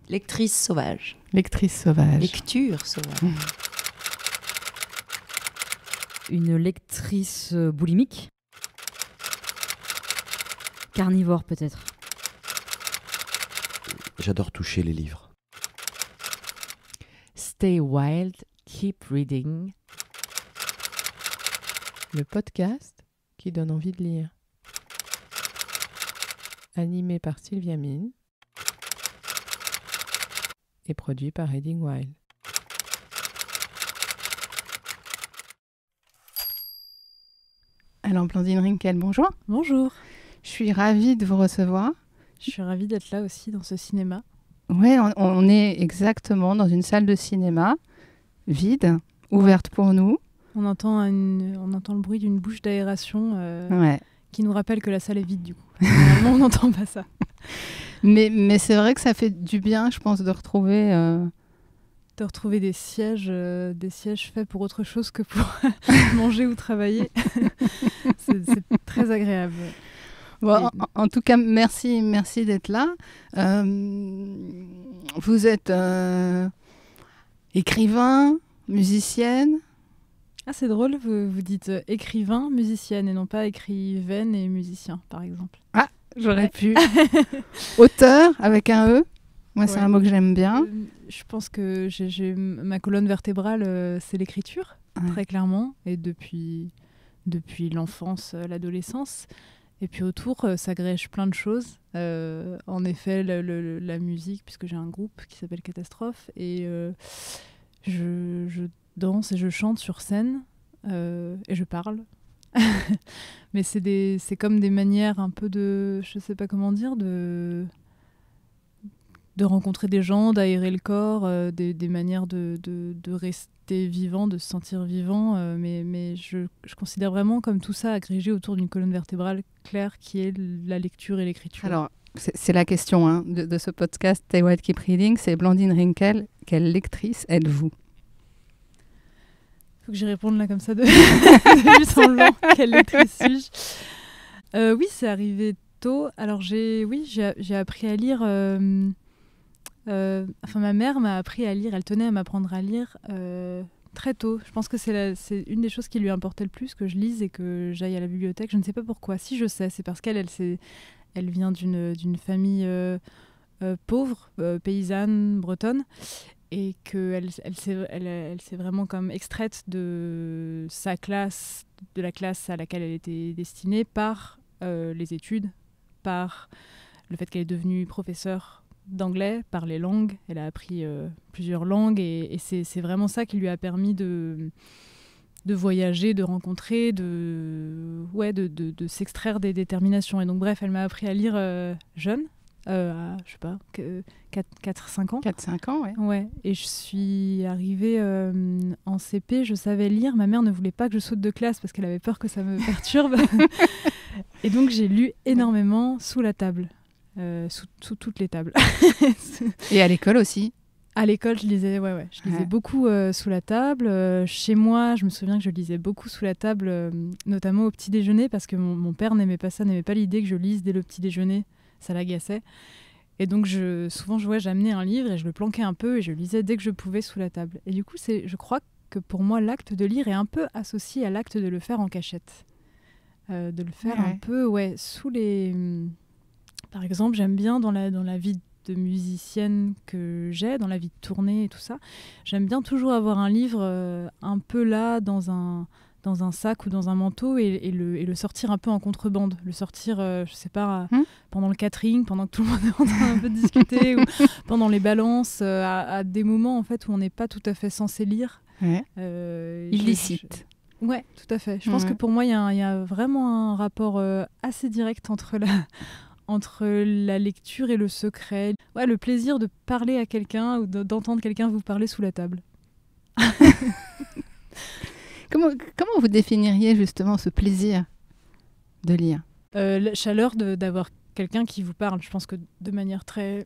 Lectrice sauvage. Lectrice sauvage. Lecture sauvage. Une lectrice boulimique. Carnivore peut-être. J'adore toucher les livres. Stay wild, keep reading. Le podcast qui donne envie de lire. Animé par Sylvia Mine et produit par Reading Wild. Alors Blandine Rinkel, bonjour. Bonjour. Je suis ravie de vous recevoir. Je suis ravie d'être là aussi dans ce cinéma. Oui, on est exactement dans une salle de cinéma vide, ouverte pour nous. On entend le bruit d'une bouche d'aération qui nous rappelle que la salle est vide du coup. Normalement, on n'entend pas ça. Mais c'est vrai que ça fait du bien, je pense, de retrouver... De retrouver des sièges faits pour autre chose que pour manger ou travailler. c'est très agréable. Bon, en tout cas, merci d'être là. Vous êtes écrivain, musicienne. Ah, c'est drôle, vous dites écrivain, musicienne et non pas écrivaine et musicien, par exemple. Ah, j'aurais pu. Auteur, avec un E. Moi, c'est un mot que j'aime bien. Je pense que j'ai ma colonne vertébrale, c'est l'écriture, très clairement, et depuis l'enfance, l'adolescence. Et puis autour, s'agrègent plein de choses. En effet, la musique, puisque j'ai un groupe qui s'appelle Catastrophe, et je danse et je chante sur scène, et je parle. Mais c'est comme des manières un peu de... Je sais pas comment dire, de rencontrer des gens, d'aérer le corps, des manières de rester vivant, de se sentir vivant. Mais je considère vraiment comme tout ça agrégé autour d'une colonne vertébrale claire qui est la lecture et l'écriture. Alors, c'est la question de ce podcast Stay Wild Keep Reading, c'est Blandine Rinkel, quelle lectrice êtes-vous ? Faut que j'y réponde là comme ça de but en blanc. Quelle lectrice suis-je ? Oui, c'est arrivé tôt. Alors j'ai appris à lire... ma mère m'a appris à lire, elle tenait à m'apprendre à lire très tôt. Je pense que c'est une des choses qui lui importait le plus, que je lise et que j'aille à la bibliothèque. Je ne sais pas pourquoi. Si je sais, c'est parce qu'elle vient d'une famille pauvre, paysanne, bretonne, et qu'elle s'est vraiment comme extraite de sa classe, de la classe à laquelle elle était destinée par les études, par le fait qu'elle est devenue professeure d'anglais, par les langues. Elle a appris plusieurs langues et c'est vraiment ça qui lui a permis de voyager, de rencontrer, de s'extraire des déterminations. Et donc bref, elle m'a appris à lire jeune, à, je sais pas, 4-5 ans. 4-5 ans, ouais. Ouais. Et je suis arrivée en CP, je savais lire. Ma mère ne voulait pas que je saute de classe parce qu'elle avait peur que ça me perturbe. Et donc j'ai lu énormément sous la table. Sous toutes les tables. Et à l'école aussi ? À l'école, je lisais, je lisais beaucoup sous la table. Chez moi, je me souviens que je lisais beaucoup sous la table, notamment au petit déjeuner, parce que mon père n'aimait pas ça, n'aimait pas l'idée que je lise dès le petit déjeuner. Ça l'agaçait. Et donc, souvent, j'amenais un livre et je le planquais un peu et je lisais dès que je pouvais sous la table. Et du coup, je crois que pour moi, l'acte de lire est un peu associé à l'acte de le faire en cachette. De le faire un peu, sous les... Par exemple, j'aime bien dans la vie de musicienne que j'ai, dans la vie de tournée et tout ça, j'aime bien toujours avoir un livre un peu là, dans un sac ou dans un manteau et le sortir un peu en contrebande. Le sortir, je sais pas, pendant le catering, pendant que tout le monde est en train un peu de discuter, ou pendant les balances, à des moments en fait, où on n'est pas tout à fait censé lire. Illicite. Ouais, tout à fait. Je pense que pour moi, il y a vraiment un rapport assez direct entre la lecture et le secret. Ouais, le plaisir de parler à quelqu'un ou d'entendre quelqu'un vous parler sous la table. Comment vous définiriez justement ce plaisir de lire ? La chaleur d'avoir quelqu'un qui vous parle. Je pense que de manière très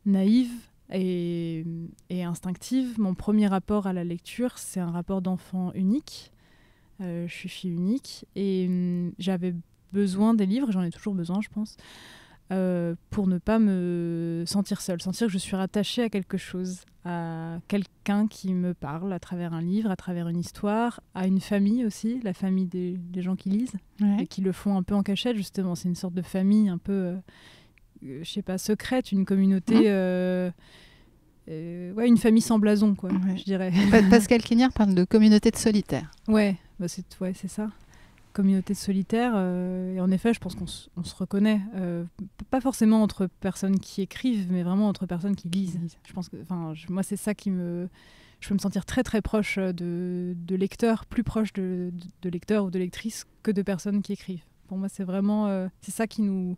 naïve et instinctive, mon premier rapport à la lecture, c'est un rapport d'enfant unique. Je suis fille unique et j'avais besoin des livres, j'en ai toujours besoin, je pense, pour ne pas me sentir seule, sentir que je suis rattachée à quelque chose, à quelqu'un qui me parle à travers un livre, à travers une histoire, à une famille aussi, la famille des gens qui lisent, et qui le font un peu en cachette, justement. C'est une sorte de famille un peu, je sais pas, secrète, une communauté... une famille sans blason, quoi, je dirais. Pascal Quignard parle de communauté de solitaires. C'est ça. Communauté de solitaires. Et en effet, je pense qu'on se reconnaît. Pas forcément entre personnes qui écrivent, mais vraiment entre personnes qui lisent. Je pense que, moi, c'est ça qui me... Je peux me sentir très, très proche de lecteurs, plus proche de lecteurs ou de lectrices que de personnes qui écrivent. Pour moi, c'est vraiment... c'est ça qui nous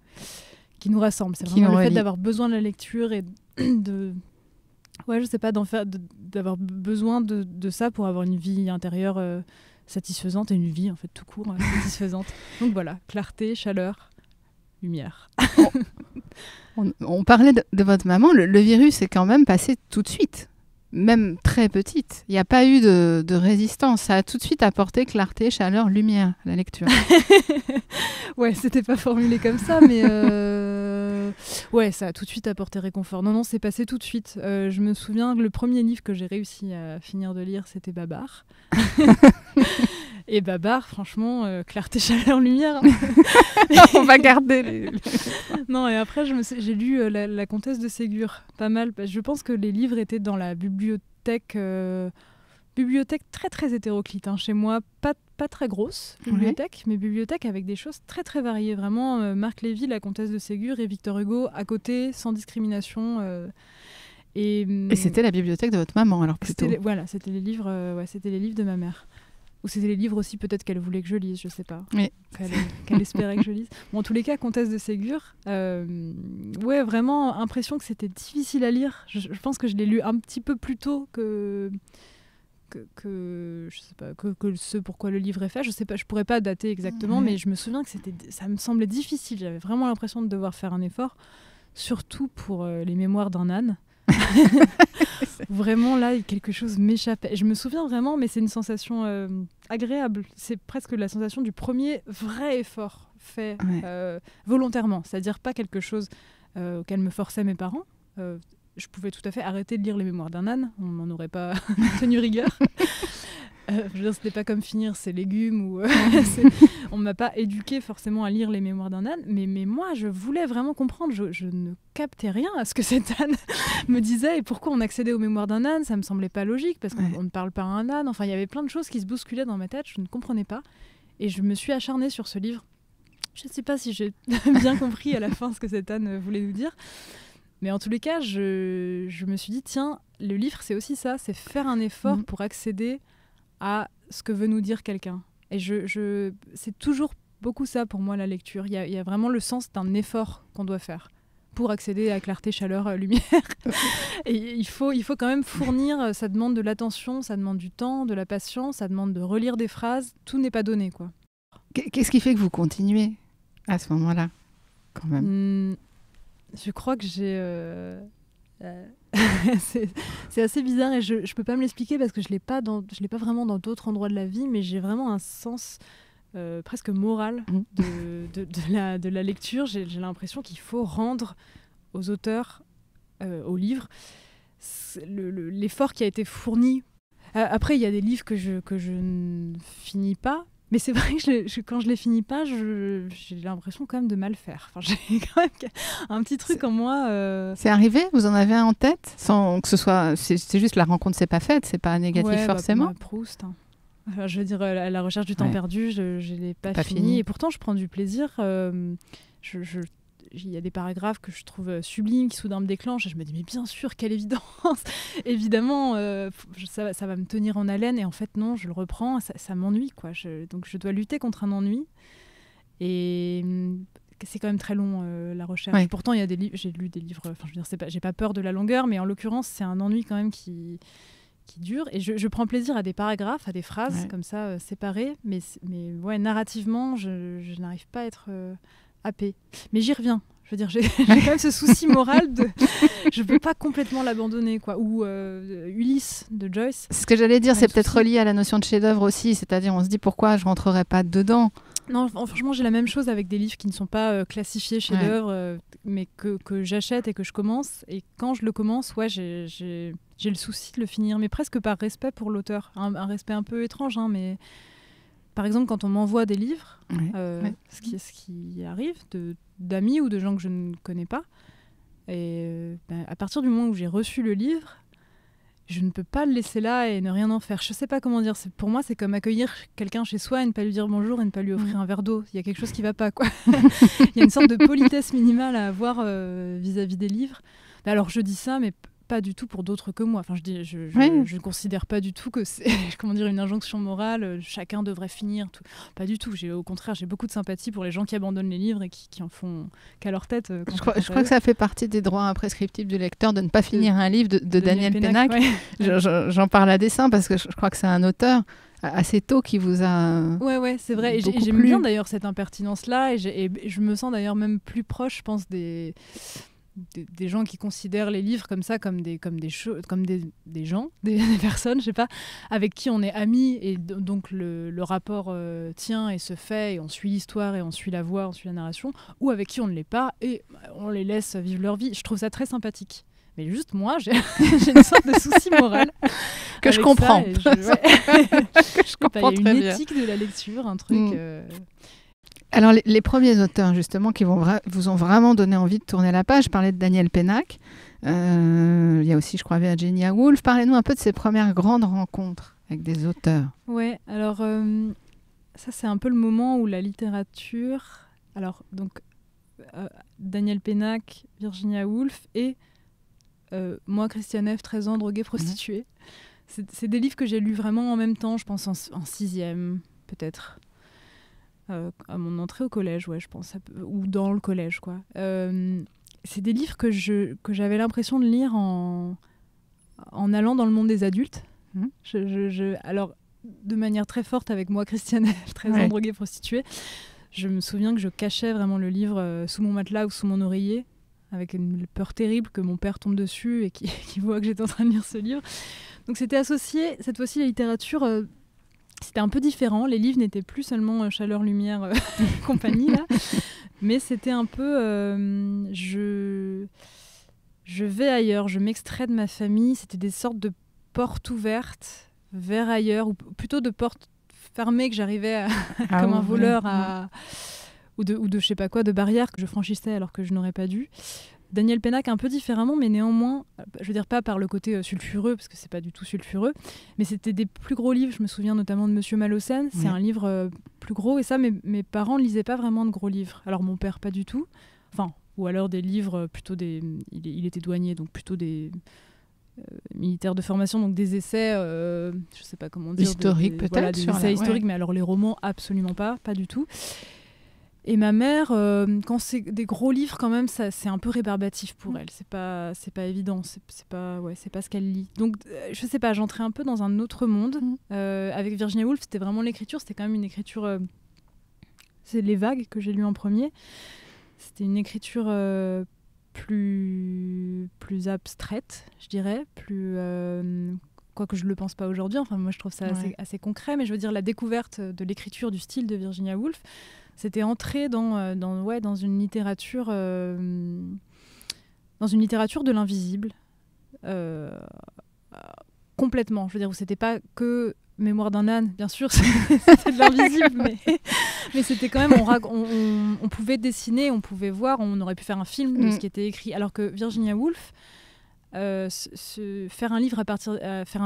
rassemble. C'est vraiment le fait d'avoir besoin de la lecture et de... je sais pas, d'avoir besoin de ça pour avoir une vie intérieure satisfaisante et une vie en fait tout court satisfaisante. Donc voilà, clarté, chaleur, lumière. On parlait de votre maman, le virus est quand même passé tout de suite, même très petite. Il n'y a pas eu de résistance, ça a tout de suite apporté clarté, chaleur, lumière, la lecture. Ouais, c'était pas formulé comme ça, mais ça a tout de suite apporté réconfort. Non, c'est passé tout de suite. Je me souviens que le premier livre que j'ai réussi à finir de lire, c'était Babar. Et Babar, franchement, clarté, chaleur, lumière. On va garder Non, et après, j'ai lu la Comtesse de Ségur, pas mal. Je pense que les livres étaient dans la bibliothèque très très hétéroclite chez moi, pas très grosse bibliothèque, mais bibliothèque avec des choses très très variées. Vraiment, Marc Lévy, la Comtesse de Ségur et Victor Hugo à côté, sans discrimination. Et c'était la bibliothèque de votre maman alors plutôt. C'était les livres de ma mère. Ou c'était les livres aussi peut-être qu'elle voulait que je lise, je sais pas. Oui. Qu'elle espérait que je lise. Bon, en tous les cas, Comtesse de Ségur, vraiment impression que c'était difficile à lire. Je pense que je l'ai lu un petit peu plus tôt que je sais pas, que ce pourquoi le livre est fait. Je sais pas, je pourrais pas dater exactement, mais je me souviens que ça me semblait difficile. J'avais vraiment l'impression de devoir faire un effort, surtout pour les mémoires d'un âne. Vraiment là, quelque chose m'échappait. Je me souviens vraiment, mais c'est une sensation agréable. C'est presque la sensation du premier vrai effort fait volontairement. C'est-à-dire pas quelque chose auquel me forçaient mes parents. Je pouvais tout à fait arrêter de lire les mémoires d'un âne. On m'en aurait pas tenu rigueur. Je veux dire, c'était pas comme finir ses légumes ou on m'a pas éduqué forcément à lire les mémoires d'un âne, mais moi je voulais vraiment comprendre. Je ne captais rien à ce que cet âne me disait et pourquoi on accédait aux mémoires d'un âne. Ça me semblait pas logique parce qu'on ne parle pas à un âne. Enfin, il y avait plein de choses qui se bousculaient dans ma tête. Je ne comprenais pas et je me suis acharnée sur ce livre. Je ne sais pas si j'ai bien compris à la fin ce que cet âne voulait nous dire. Mais en tous les cas, je me suis dit, tiens, le livre, c'est aussi ça, c'est faire un effort pour accéder à ce que veut nous dire quelqu'un. Et c'est toujours beaucoup ça pour moi, la lecture. Il y a vraiment le sens d'un effort qu'on doit faire pour accéder à clarté, chaleur, lumière. Et il faut quand même fournir, ça demande de l'attention, ça demande du temps, de la patience, ça demande de relire des phrases. Tout n'est pas donné, quoi. Qu'est-ce qui fait que vous continuez à ce moment-là, quand même Je crois que j'ai... c'est assez bizarre et je peux pas me l'expliquer parce que je l'ai pas vraiment dans d'autres endroits de la vie, mais j'ai vraiment un sens presque moral de la lecture. J'ai l'impression qu'il faut rendre aux auteurs, aux livres, l'effort qui a été fourni. Après, il y a des livres que je ne finis pas. Mais c'est vrai que quand je les finis pas, j'ai l'impression quand même de mal faire. Enfin, j'ai quand même un petit truc en moi. C'est arrivé ? Vous en avez un en tête ? Sans que ce soit... C'est juste la rencontre, c'est pas faite, c'est pas négatif forcément. Proust. Enfin, je veux dire, la recherche du temps perdu, je l'ai pas fini. Et pourtant, je prends du plaisir. Il y a des paragraphes que je trouve sublimes, qui soudain me déclenchent. Et je me dis, mais bien sûr, quelle évidence. Évidemment, ça va me tenir en haleine. Et en fait, non, je le reprends. Ça m'ennuie, quoi. Donc, je dois lutter contre un ennui. Et c'est quand même très long, la recherche. Ouais. Pourtant, il y a des livres. J'ai lu des livres. Enfin, je veux dire, j'ai pas peur de la longueur, mais en l'occurrence, c'est un ennui quand même qui dure. Et je prends plaisir à des paragraphes, à des phrases comme ça, séparées. Mais ouais, narrativement, je n'arrive pas à être... happée. Mais j'y reviens. Je veux dire, j'ai quand même ce souci moral de... Je ne peux pas complètement l'abandonner, quoi. Ou Ulysse de Joyce. Ce que j'allais dire, c'est peut-être relié à la notion de chef-d'œuvre aussi. C'est-à-dire, on se dit pourquoi je ne rentrerais pas dedans. Non, franchement, j'ai la même chose avec des livres qui ne sont pas classifiés chefs-d'œuvre, mais que j'achète et que je commence. Et quand je le commence, j'ai le souci de le finir, mais presque par respect pour l'auteur. Un respect un peu étrange, hein, mais par exemple, quand on m'envoie des livres, ce qui arrive d'amis ou de gens que je ne connais pas, et à partir du moment où j'ai reçu le livre, je ne peux pas le laisser là et ne rien en faire. Je sais pas comment dire. Pour moi, c'est comme accueillir quelqu'un chez soi et ne pas lui dire bonjour et ne pas lui offrir un verre d'eau. Il y a quelque chose qui va pas, quoi. Il y a une sorte de politesse minimale à avoir vis-à-vis des livres. Alors, je dis ça, mais pas du tout pour d'autres que moi. Enfin, je ne considère pas du tout que c'est une injonction morale. Chacun devrait finir. Tout. Pas du tout. Au contraire, j'ai beaucoup de sympathie pour les gens qui abandonnent les livres et qui en font qu'à leur tête. Je crois que ça fait partie des droits imprescriptibles du lecteur de ne pas finir un livre de Daniel Pénac. Ouais. J'en parle à dessein parce que je crois que c'est un auteur assez tôt qui vous a ouais, c'est vrai. Et j'aime bien d'ailleurs cette impertinence-là. Et je me sens d'ailleurs même plus proche, je pense, des gens qui considèrent les livres comme ça, comme des gens, des personnes, je sais pas, avec qui on est amis et donc le rapport tient et se fait et on suit l'histoire et on suit la voix, on suit la narration, ou avec qui on ne l'est pas et on les laisse vivre leur vie. Je trouve ça très sympathique. Mais juste moi, j'ai une sorte de souci moral que je comprends. Que je comprends très bien. Il y a une éthique de la lecture, un truc... Alors, les premiers auteurs, justement, qui vous ont vraiment donné envie de tourner la page, je parlais de Daniel Pénac. Il y a aussi, je crois, Virginia Woolf. Parlez-nous un peu de ces premières grandes rencontres avec des auteurs. Ouais, alors, ça, c'est un peu le moment où la littérature... Alors, donc, Daniel Pénac, Virginia Woolf et moi, Christiane F., 13 ans, droguée, prostituée. C'est des livres que j'ai lus vraiment en même temps, je pense en 6e, peut-être. À mon entrée au collège, je pense, ou dans le collège, quoi. C'est des livres que j'avais l'impression de lire en allant dans le monde des adultes. Alors, de manière très forte avec moi, Christiane, 13 ans, droguée, prostituée, je me souviens que je cachais vraiment le livre sous mon matelas ou sous mon oreiller, avec une peur terrible que mon père tombe dessus et qui voit que j'étais en train de lire ce livre. Donc c'était associé, cette fois-ci, la littérature... C'était un peu différent, les livres n'étaient plus seulement chaleur, lumière, compagnie, là. Mais c'était un peu... je vais ailleurs, je m'extrais de ma famille. C'était des sortes de portes ouvertes vers ailleurs, ou plutôt de portes fermées que j'arrivais comme un voleur ou de je sais pas quoi, de barrières que je franchissais alors que je n'aurais pas dû. Daniel Pénac un peu différemment, mais néanmoins, je veux dire pas par le côté sulfureux, parce que c'est pas du tout sulfureux, mais c'était des plus gros livres. Je me souviens notamment de Monsieur Malocène, c'est un livre plus gros, et ça, mes parents lisaient pas vraiment de gros livres. Alors mon père pas du tout, ou alors des livres plutôt il était douanier, donc plutôt des militaires de formation, donc des essais, je sais pas comment dire, historiques peut-être, voilà, des essais historiques, mais alors les romans absolument pas du tout. Et ma mère, quand c'est des gros livres quand même, c'est un peu rébarbatif pour elle. C'est pas évident. C'est pas ce qu'elle lit. Donc je sais pas, j'entrais un peu dans un autre monde. Avec Virginia Woolf, c'était vraiment l'écriture. C'était quand même une écriture. C'est Les Vagues que j'ai lu en premier. C'était une écriture plus abstraite, je dirais, quoique je le pense pas aujourd'hui. Enfin moi je trouve ça assez concret. Mais je veux dire la découverte de l'écriture, du style de Virginia Woolf. C'était entrer dans une littérature de l'invisible, complètement. Je veux dire, où c'était pas que Mémoire d'un âne, bien sûr, c'était de l'invisible, mais c'était quand même, on pouvait dessiner, on pouvait voir, on aurait pu faire un film de ce qui était écrit. Alors que Virginia Woolf, faire un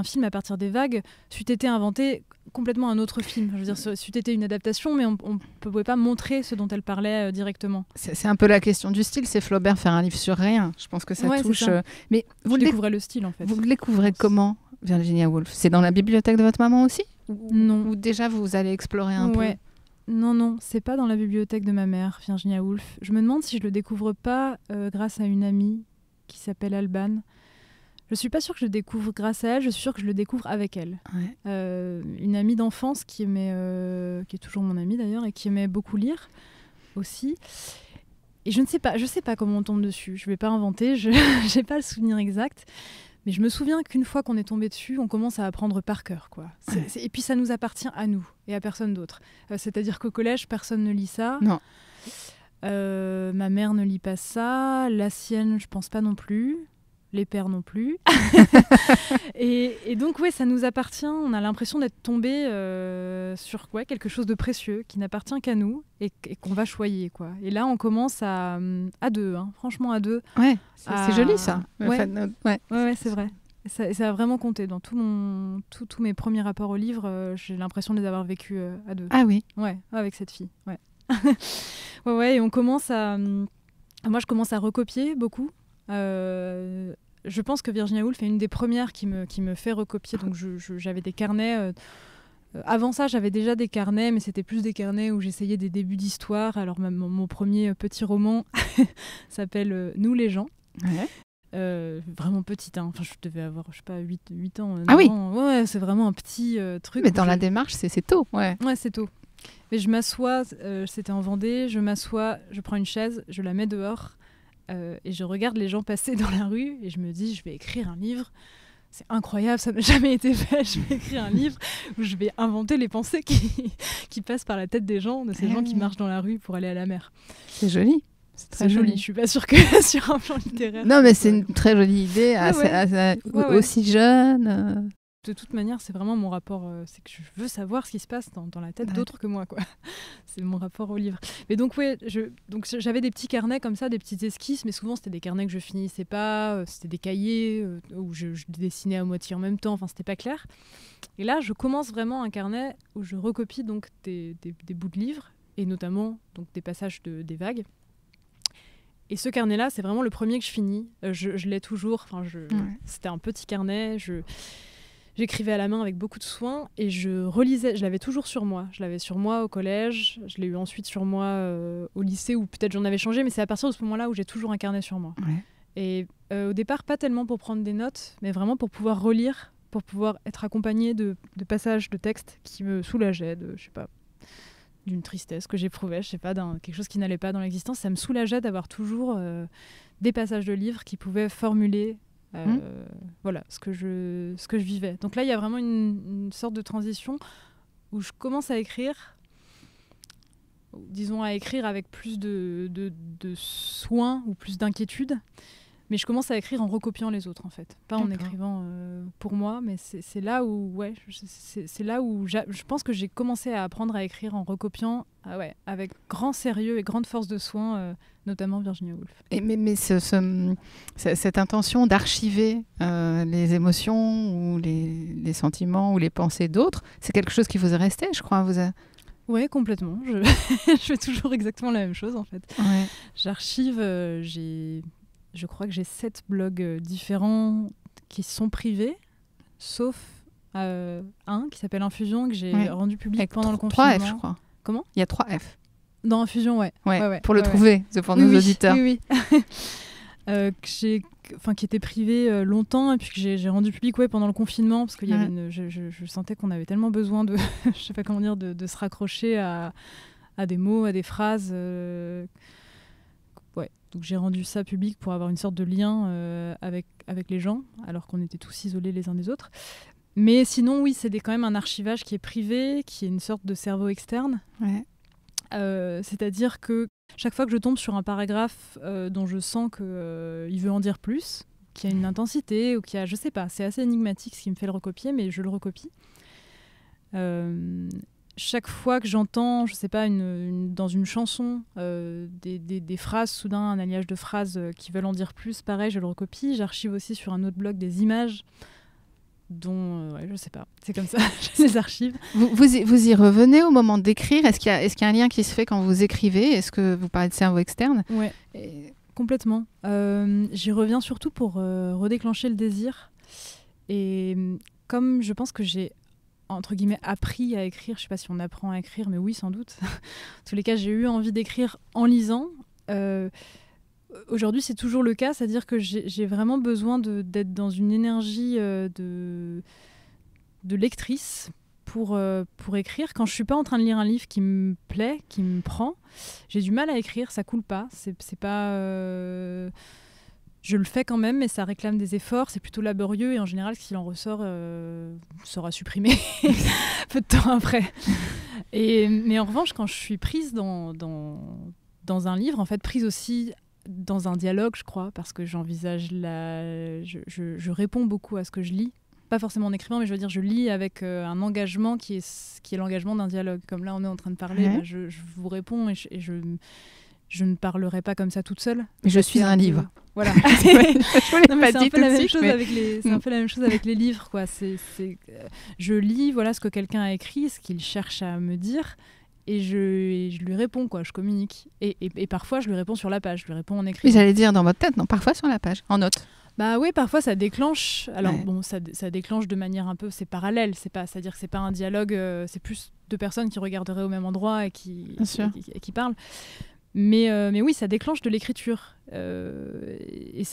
film à partir des vagues, c'eût été inventé complètement un autre film. Je veux dire, c'eût été une adaptation, mais on ne pouvait pas montrer ce dont elle parlait directement. C'est un peu la question du style. C'est Flaubert faire un livre sur rien. Je pense que ça touche. Ça. Mais vous découvrez le style, en fait. Vous le découvrez comment, Virginia Woolf? C'est dans la bibliothèque de votre maman aussi? Non. Ou déjà vous allez explorer un peu? Non, c'est pas dans la bibliothèque de ma mère, Virginia Woolf. Je me demande si je le découvre pas grâce à une amie qui s'appelle Alban. Je suis pas sûre que je le découvre grâce à elle, je suis sûre que je le découvre avec elle. Une amie d'enfance qui est toujours mon amie d'ailleurs, et qui aimait beaucoup lire aussi. Et je sais pas comment on tombe dessus. Je vais pas inventer, j'ai pas le souvenir exact. Mais je me souviens qu'une fois qu'on est tombé dessus, on commence à apprendre par cœur, quoi. Et puis ça nous appartient à nous et à personne d'autre. C'est-à-dire qu'au collège, personne ne lit ça. Non. Ma mère ne lit pas ça. La sienne, je pense pas non plus. Les pères non plus. et donc, ouais, ça nous appartient. On a l'impression d'être tombé sur quelque chose de précieux qui n'appartient qu'à nous et qu'on va choyer, quoi. Et là, on commence à deux, hein, franchement à deux. Ouais, c'est joli ça. Ouais, ouais, c'est vrai. Ça a vraiment compté. Dans tous mes premiers rapports au livre, j'ai l'impression de les avoir vécus à deux. Ah oui. Ouais, avec cette fille. Ouais. Et on commence à... Moi, je commence à recopier beaucoup. Je pense que Virginia Woolf est une des premières qui me fait recopier. Donc j'avais des carnets. Avant ça, j'avais déjà des carnets, mais c'était plus des carnets où j'essayais des débuts d'histoire. Alors mon premier petit roman s'appelle Nous les gens. Ouais. Vraiment petite, hein. Enfin, je devais avoir, je sais pas, 8 ans. Ah oui. Ouais, c'est vraiment un petit truc. Mais dans la démarche, c'est tôt. Ouais, c'est tôt. Mais je m'assois, c'était en Vendée, je m'assois, je prends une chaise, je la mets dehors. Et je regarde les gens passer dans la rue et je me dis, je vais écrire un livre. C'est incroyable, ça n'a jamais été fait. Je vais écrire un livre où je vais inventer les pensées qui passent par la tête des gens, de ces gens qui marchent dans la rue pour aller à la mer. C'est joli. C'est très joli. Je suis pas sûre que sur un plan littéraire. Non, mais c'est une très jolie idée, aussi jeune. De toute manière, c'est vraiment mon rapport. C'est que je veux savoir ce qui se passe dans la tête d'autres que moi, quoi. C'est mon rapport au livre. Mais donc, j'avais des petits carnets comme ça, des petites esquisses, mais souvent c'était des carnets que je finissais pas. C'était des cahiers où je dessinais à moitié en même temps. Enfin, c'était pas clair. Et là, je commence vraiment un carnet où je recopie donc des bouts de livres et notamment donc des passages des vagues. Et ce carnet-là, c'est vraiment le premier que je finis. Je l'ai toujours. Enfin, c'était un petit carnet. J'écrivais à la main avec beaucoup de soin et je relisais. Je l'avais toujours sur moi. Je l'avais sur moi au collège. Je l'ai eu ensuite sur moi au lycée où peut-être j'en avais changé, mais c'est à partir de ce moment-là où j'ai toujours un carnet sur moi. Ouais. Et au départ, pas tellement pour prendre des notes, mais vraiment pour pouvoir relire, pour pouvoir être accompagnée de passages de textes qui me soulageaient, je sais pas, d'une tristesse que j'éprouvais, je sais pas, quelque chose qui n'allait pas dans l'existence. Ça me soulageait d'avoir toujours des passages de livres qui pouvaient formuler voilà ce que je vivais. Donc là, il y a vraiment une sorte de transition où je commence à écrire, disons à écrire avec plus de soin ou plus d'inquiétude. Mais je commence à écrire en recopiant les autres, en fait. Pas en écrivant pour moi, mais c'est là où, c'est là où je pense que j'ai commencé à apprendre à écrire en recopiant avec grand sérieux et grande force de soin, notamment Virginia Woolf. Mais cette intention d'archiver les émotions ou les sentiments ou les pensées d'autres, c'est quelque chose qui vous est resté, je crois. Oui, complètement. Je fais toujours exactement la même chose, en fait. Ouais. J'archive, je crois que j'ai 7 blogs différents qui sont privés, sauf un qui s'appelle Infusion, que j'ai rendu public avec pendant le confinement. 3 F, je crois. Comment ? Il y a 3 F. Dans Infusion, ouais. Pour le trouver, c'est pour nos auditeurs. Oui. Qui était privé longtemps, et puis que j'ai rendu public pendant le confinement, parce qu'il y avait je sentais qu'on avait tellement besoin de, je sais pas comment dire, de se raccrocher à des mots, à des phrases... Donc j'ai rendu ça public pour avoir une sorte de lien avec les gens, alors qu'on était tous isolés les uns des autres. Mais sinon, oui, c'est quand même un archivage qui est privé, qui est une sorte de cerveau externe. Ouais. C'est-à-dire que chaque fois que je tombe sur un paragraphe dont je sens qu'il veut en dire plus, qu'il y a une intensité, ou qu'il y a, je sais pas, c'est assez énigmatique ce qui me fait le recopier, mais je le recopie. Chaque fois que j'entends, je sais pas, dans une chanson, des phrases, soudain, un alliage de phrases qui veulent en dire plus, pareil, je le recopie. J'archive aussi sur un autre blog des images dont, je sais pas, c'est comme ça, je les archive. Vous y revenez au moment d'écrire ? Est-ce qu'il y a un lien qui se fait quand vous écrivez ? Est-ce que vous parlez de cerveau externe ? Ouais, complètement. J'y reviens surtout pour redéclencher le désir. Et comme je pense que j'ai entre guillemets appris à écrire, je sais pas si on apprend à écrire, mais oui, sans doute. En tous les cas, j'ai eu envie d'écrire en lisant. Aujourd'hui, c'est toujours le cas, c'est-à-dire que j'ai vraiment besoin d'être dans une énergie de lectrice pour écrire. Quand je suis pas en train de lire un livre qui me plaît, qui me prend, j'ai du mal à écrire, ça coule pas. C'est pas... Je le fais quand même, mais ça réclame des efforts, c'est plutôt laborieux et en général, ce qu'il en ressort sera supprimé peu de temps après. Mais en revanche, quand je suis prise dans un livre, en fait, prise aussi dans un dialogue, je crois, parce que j'envisage je réponds beaucoup à ce que je lis. Pas forcément en écrivant, mais je veux dire, je lis avec un engagement qui est l'engagement d'un dialogue. Comme là, on est en train de parler, je vous réponds et je ne parlerai pas comme ça toute seule. Mais je suis un livre. Voilà. Non, mais c'est un peu la même chose avec c'est un peu la même chose avec les livres, quoi. Je lis, voilà, ce que quelqu'un a écrit, ce qu'il cherche à me dire, et je lui réponds, quoi. Je communique. Et parfois, je lui réponds sur la page. Je lui réponds en écrit. Oui, j'allais dire dans votre tête, non, parfois sur la page, en note. Bah oui, parfois ça déclenche. Alors bon, ça déclenche de manière un peu, c'est parallèle. C'est-à-dire que c'est pas un dialogue, c'est plus deux personnes qui regarderaient au même endroit et qui parlent. Mais oui, ça déclenche de l'écriture. Et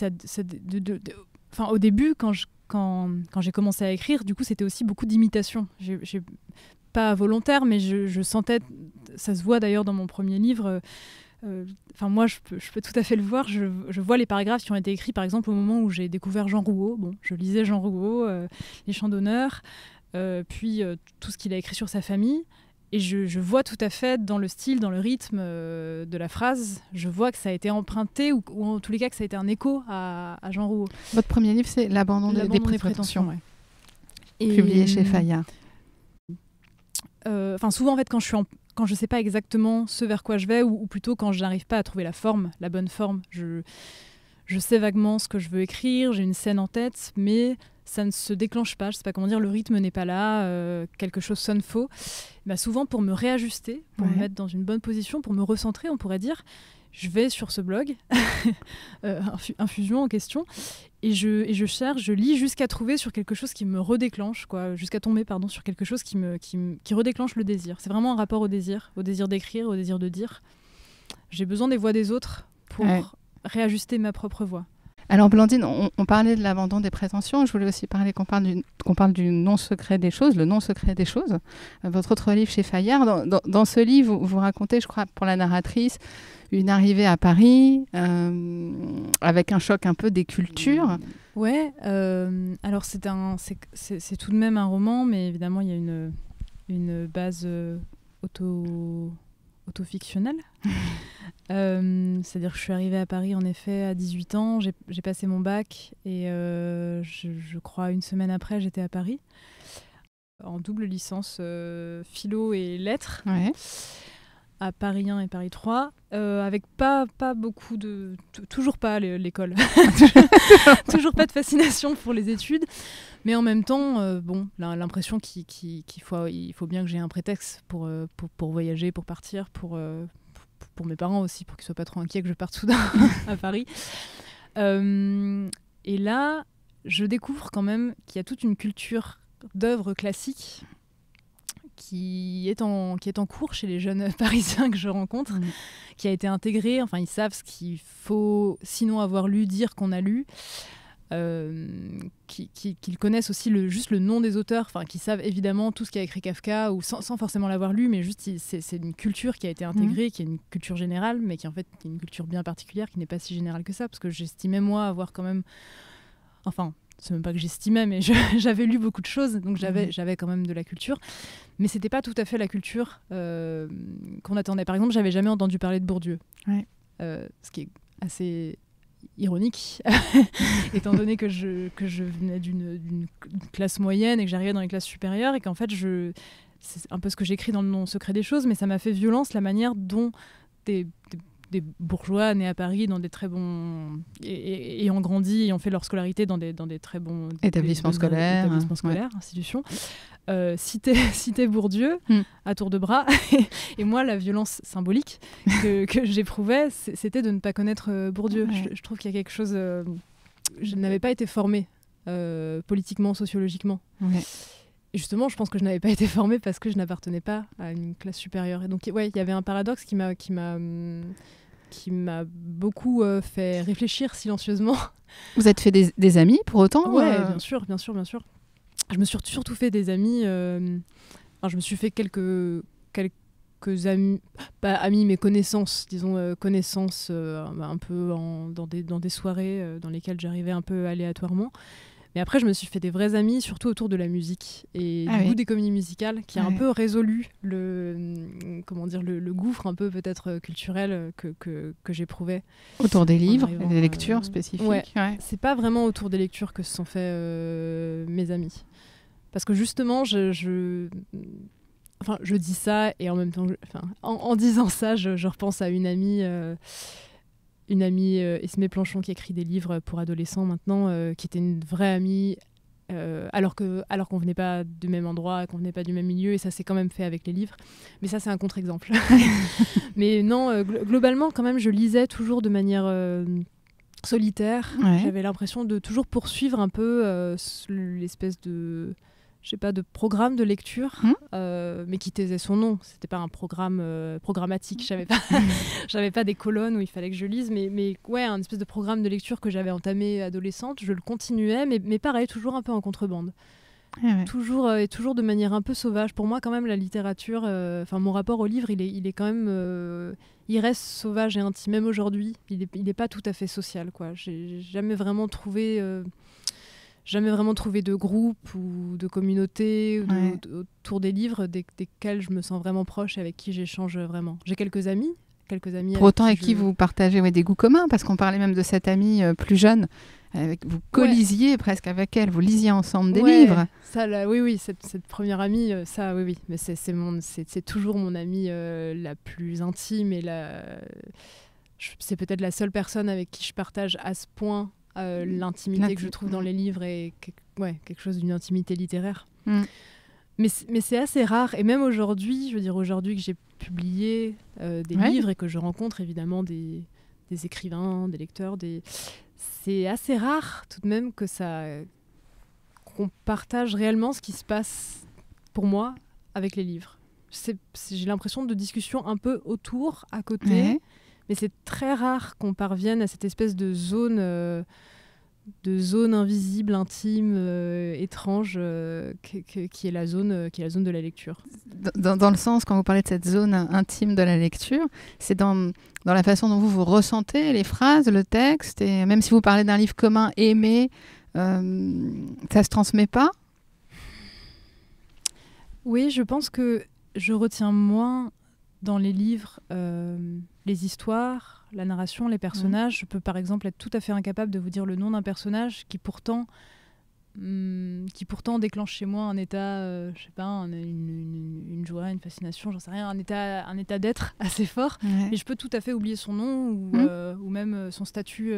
enfin, au début, quand j'ai commencé à écrire, du coup, c'était aussi beaucoup d'imitation. J'ai pas volontaire, mais je sentais, ça se voit d'ailleurs dans mon premier livre. Enfin, moi, je peux tout à fait le voir. Je vois les paragraphes qui ont été écrits, par exemple, au moment où j'ai découvert Jean Rouault. Bon, je lisais Jean Rouault, Les Chants d'honneur, puis tout ce qu'il a écrit sur sa famille. Et je vois tout à fait dans le style, dans le rythme de la phrase, je vois que ça a été emprunté, ou en tous les cas que ça a été un écho à Jean Rouault. Votre premier livre, c'est L'abandon des prétentions, ouais. Publié chez Fayard. Souvent, en fait, quand je sais pas exactement ce vers quoi je vais, ou plutôt quand je n'arrive pas à trouver la bonne forme, je sais vaguement ce que je veux écrire, j'ai une scène en tête, mais ça ne se déclenche pas, je sais pas comment dire, le rythme n'est pas là, quelque chose sonne faux. Bah, souvent, pour me réajuster, pour me mettre dans une bonne position, pour me recentrer, on pourrait dire, je vais sur ce blog, Infusion en question, et je cherche, je lis jusqu'à trouver sur quelque chose qui me redéclenche, quoi, jusqu'à tomber sur quelque chose qui redéclenche le désir. C'est vraiment un rapport au désir d'écrire, au désir de dire. J'ai besoin des voix des autres pour réajuster ma propre voix. Alors Blandine, on parlait de l'abandon des prétentions. Je voulais aussi parler qu'on parle du non-secret des choses, le non-secret des choses. Votre autre livre chez Fayard. Dans ce livre, vous racontez, je crois, pour la narratrice, une arrivée à Paris avec un choc un peu des cultures. Ouais. Alors c'est tout de même un roman, mais évidemment il y a une base autofictionnelle. C'est-à-dire que je suis arrivée à Paris en effet à 18 ans, j'ai passé mon bac et je crois une semaine après j'étais à Paris en double licence philo et lettres à Paris 1 et Paris 3 avec pas beaucoup de... toujours pas l'école toujours pas de fascination pour les études, mais en même temps l'impression qu'il faut bien que j'ai un prétexte pour voyager, pour partir, pour mes parents aussi, pour qu'ils soient pas trop inquiets que je parte soudain à Paris. Et là, je découvre quand même qu'il y a toute une culture d'œuvres classiques qui est en cours chez les jeunes Parisiens que je rencontre, qui a été intégrée. Enfin, ils savent ce qu'il faut, sinon avoir lu, dire qu'on a lu. Qu'ils connaissent aussi juste le nom des auteurs, qui savent évidemment tout ce qu'a écrit Kafka, ou sans forcément l'avoir lu, mais juste c'est une culture qui a été intégrée, qui est une culture générale, mais qui en fait est une culture bien particulière, qui n'est pas si générale que ça, parce que j'estimais moi avoir quand même... Enfin, c'est même pas que j'estimais, mais j'avais lu beaucoup de choses, donc j'avais quand même de la culture, mais c'était pas tout à fait la culture qu'on attendait. Par exemple, j'avais jamais entendu parler de Bourdieu, ce qui est assez... ironique, étant donné que je venais d'une classe moyenne et que j'arrivais dans les classes supérieures et qu'en fait, c'est un peu ce que j'écris dans le non-secret des choses, mais ça m'a fait violence la manière dont des bourgeois nés à Paris dans des très bons... ayant grandi, ayant fait leur scolarité dans des très bons... établissements scolaires, institutions, citer Bourdieu à tour de bras. Et moi, la violence symbolique que j'éprouvais, c'était de ne pas connaître Bourdieu. Je trouve qu'il y a quelque chose... je n'avais pas été formée politiquement, sociologiquement. Et justement, je pense que je n'avais pas été formée parce que je n'appartenais pas à une classe supérieure. Et donc, il y avait un paradoxe qui m'a beaucoup fait réfléchir silencieusement. Vous êtes fait des amis pour autant? Ouais, bien sûr. Je me suis surtout fait des amis. Je me suis fait quelques quelques amis, pas amis, mais connaissances, disons connaissances un peu dans des soirées dans lesquelles j'arrivais un peu aléatoirement. Mais après, je me suis fait des vrais amis, surtout autour de la musique et du goût des comédies musicales, qui a un peu résolu le gouffre un peu peut-être culturel que j'éprouvais. Autour des livres, des lectures spécifiques. Ouais. C'est pas vraiment autour des lectures que se sont fait mes amis. Parce que justement, je dis ça et en même temps, en disant ça, je repense à une amie Esmée Planchon, qui écrit des livres pour adolescents maintenant, qui était une vraie amie, alors qu'on venait pas du même endroit, qu'on venait pas du même milieu, et ça s'est quand même fait avec les livres. Mais ça, c'est un contre-exemple. Mais non, globalement, quand même, je lisais toujours de manière solitaire. J'avais l'impression de toujours poursuivre un peu l'espèce de... je sais pas, de programme de lecture, mais qui taisait son nom. C'était pas un programme programmatique. J'avais pas des colonnes où il fallait que je lise, mais ouais, un espèce de programme de lecture que j'avais entamé adolescente. Je le continuais, mais pareil, toujours un peu en contrebande. Toujours de manière un peu sauvage. Pour moi, quand même, la littérature, mon rapport au livre, il est quand même... il reste sauvage et intime. Même aujourd'hui, il est pas tout à fait social, quoi. J'ai jamais vraiment trouvé de groupe ou de communauté autour des livres desquels je me sens vraiment proche et avec qui j'échange vraiment. J'ai quelques amis. Pour autant, avec qui vous partagez des goûts communs, parce qu'on parlait même de cette amie plus jeune. Vous colisiez presque avec elle, vous lisiez ensemble des livres. Ça, oui, cette première amie, ça, oui. Mais c'est toujours mon amie la plus intime et c'est peut-être la seule personne avec qui je partage à ce point l'intimité que je trouve dans les livres et quelque chose d'une intimité littéraire. Mais c'est assez rare, et même aujourd'hui, je veux dire aujourd'hui que j'ai publié des livres et que je rencontre évidemment des écrivains, des lecteurs, c'est assez rare tout de même qu'on partage réellement ce qui se passe pour moi avec les livres. J'ai l'impression de discussions un peu autour, à côté, mais c'est très rare qu'on parvienne à cette espèce de zone invisible, intime, étrange, qui est la zone de la lecture. Dans le sens, quand vous parlez de cette zone intime de la lecture, c'est dans la façon dont vous ressentez les phrases, le texte, et même si vous parlez d'un livre commun aimé, ça se transmet pas ? Oui, je pense que je retiens moins dans les livres les histoires, la narration, les personnages. Je peux par exemple être tout à fait incapable de vous dire le nom d'un personnage qui pourtant déclenche chez moi un état, je sais pas, une joie, une fascination, j'en sais rien, un état d'être assez fort. Mais je peux tout à fait oublier son nom ou même son statut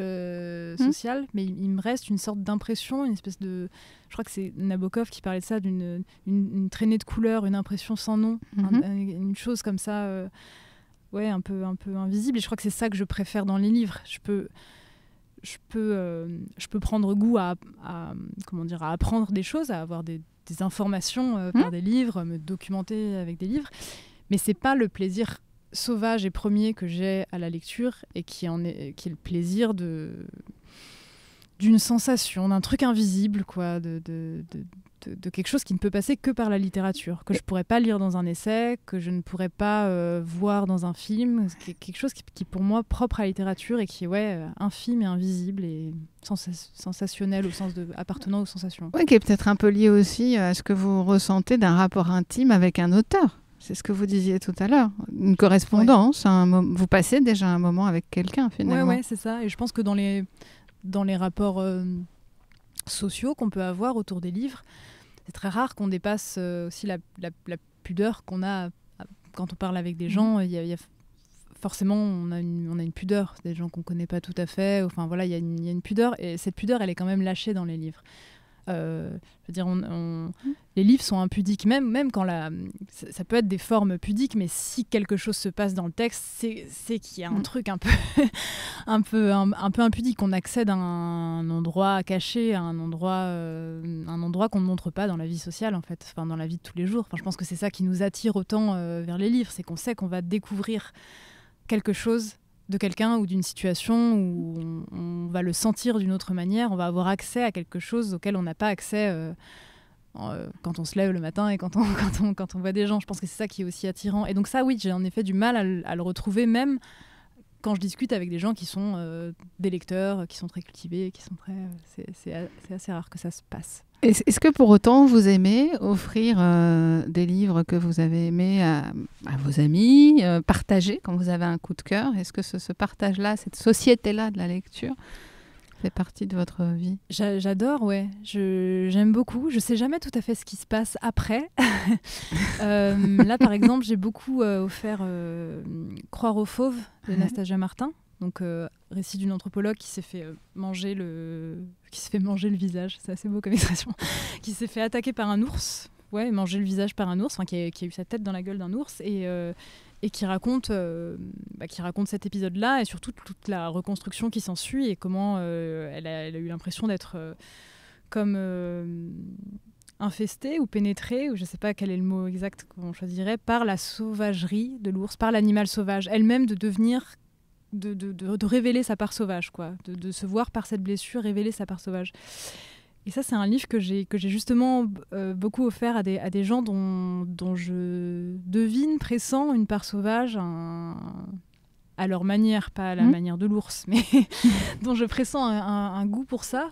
social, mais il me reste une sorte d'impression, une espèce de... Je crois que c'est Nabokov qui parlait de ça, d'une traînée de couleurs, une impression sans nom, une chose comme ça, un peu invisible. Et je crois que c'est ça que je préfère dans les livres. Je peux prendre goût à apprendre des choses, à avoir des informations par des livres, me documenter avec des livres, mais c'est pas le plaisir sauvage et premier que j'ai à la lecture, et qui est le plaisir d'une sensation, d'un truc invisible, quoi, de quelque chose qui ne peut passer que par la littérature, que je pourrais pas lire dans un essai, que je ne pourrais pas voir dans un film, quelque chose qui pour moi propre à la littérature et qui est infime et invisible et sensationnel au sens appartenant aux sensations. Oui, qui est peut-être un peu lié aussi à ce que vous ressentez d'un rapport intime avec un auteur. C'est ce que vous disiez tout à l'heure, une correspondance. Vous passez déjà un moment avec quelqu'un finalement. Oui, c'est ça. Et je pense que dans les rapports sociaux qu'on peut avoir autour des livres, c'est très rare qu'on dépasse aussi la pudeur qu'on a quand on parle avec des gens. Forcément, on a une pudeur, des gens qu'on ne connaît pas tout à fait. Enfin voilà, il y a une pudeur, et cette pudeur, elle est quand même lâchée dans les livres. Je veux dire, les livres sont impudiques, même quand ça peut être des formes pudiques, mais si quelque chose se passe dans le texte, c'est qu'il y a un truc un peu impudique, qu'on accède à un endroit caché, à un endroit qu'on ne montre pas dans la vie sociale, en fait, enfin, dans la vie de tous les jours. Enfin, je pense que c'est ça qui nous attire autant vers les livres, c'est qu'on sait qu'on va découvrir quelque chose de quelqu'un ou d'une situation où on va le sentir d'une autre manière, on va avoir accès à quelque chose auquel on n'a pas accès quand on se lève le matin et quand on voit des gens. Je pense que c'est ça qui est aussi attirant. Et donc ça, oui, j'ai en effet du mal à le retrouver, même quand je discute avec des gens qui sont des lecteurs, qui sont très cultivés, qui sont très... c'est assez rare que ça se passe. Est-ce que pour autant vous aimez offrir des livres que vous avez aimés à vos amis, partager quand vous avez un coup de cœur? Est-ce que ce partage-là, cette société-là de la lecture fait partie de votre vie? J'adore, ouais. J'aime beaucoup. Je sais jamais tout à fait ce qui se passe après. Là, par exemple, j'ai beaucoup offert Croire aux fauves de Nastasia Martin. Donc, récit d'une anthropologue qui s'est fait manger le visage. C'est assez beau comme expression. Qui s'est fait attaquer par un ours. Ouais, manger le visage par un ours. Enfin, qui a eu sa tête dans la gueule d'un ours. Et qui raconte cet épisode-là et surtout toute la reconstruction qui s'ensuit et comment elle a eu l'impression d'être comme infestée ou pénétrée, ou je ne sais pas quel est le mot exact qu'on choisirait, par la sauvagerie de l'ours, par l'animal sauvage, elle-même de devenir, de révéler sa part sauvage, quoi, de se voir par cette blessure révéler sa part sauvage. Et ça, c'est un livre que j'ai justement beaucoup offert à des gens dont je devine, pressens une part sauvage à leur manière, pas à la manière de l'ours, mais dont je pressens un goût pour ça.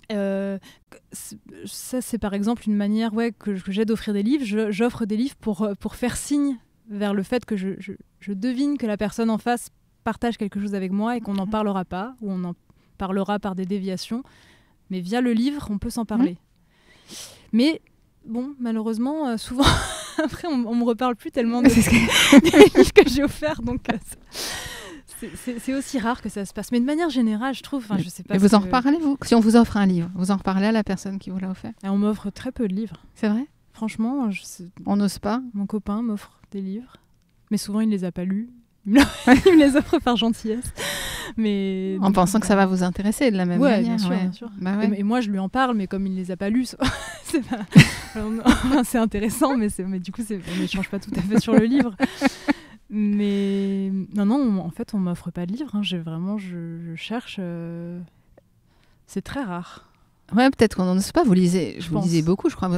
Ça, c'est par exemple une manière que j'ai d'offrir des livres. J'offre des livres pour faire signe vers le fait que je devine que la personne en face partage quelque chose avec moi et qu'on n'en parlera pas, ou on en parlera par des déviations. Mais via le livre, on peut s'en parler. Mais bon, malheureusement, souvent, après, on me reparle plus tellement des livres que j'ai offerts. Donc, c'est aussi rare que ça se passe. Mais de manière générale, je trouve... Je sais pas. Et vous en reparlez, vous? Si on vous offre un livre, vous en reparlez à la personne qui vous l'a offert? Et on m'offre très peu de livres. C'est vrai? Franchement, on n'ose pas? Mon copain m'offre des livres. Mais souvent, il ne les a pas lus. Il me les offre par gentillesse. Mais en pensant que ça va vous intéresser de la même manière. Bien sûr. Bah ouais. Et moi, je lui en parle, mais comme il ne les a pas lus, c'est intéressant, mais du coup, on n'échange pas tout à fait sur le livre. Mais non, en fait, on ne m'offre pas de livre. Hein. Je cherche. C'est très rare. Ouais, peut-être qu'on n'ose pas. Vous lisez beaucoup, je crois.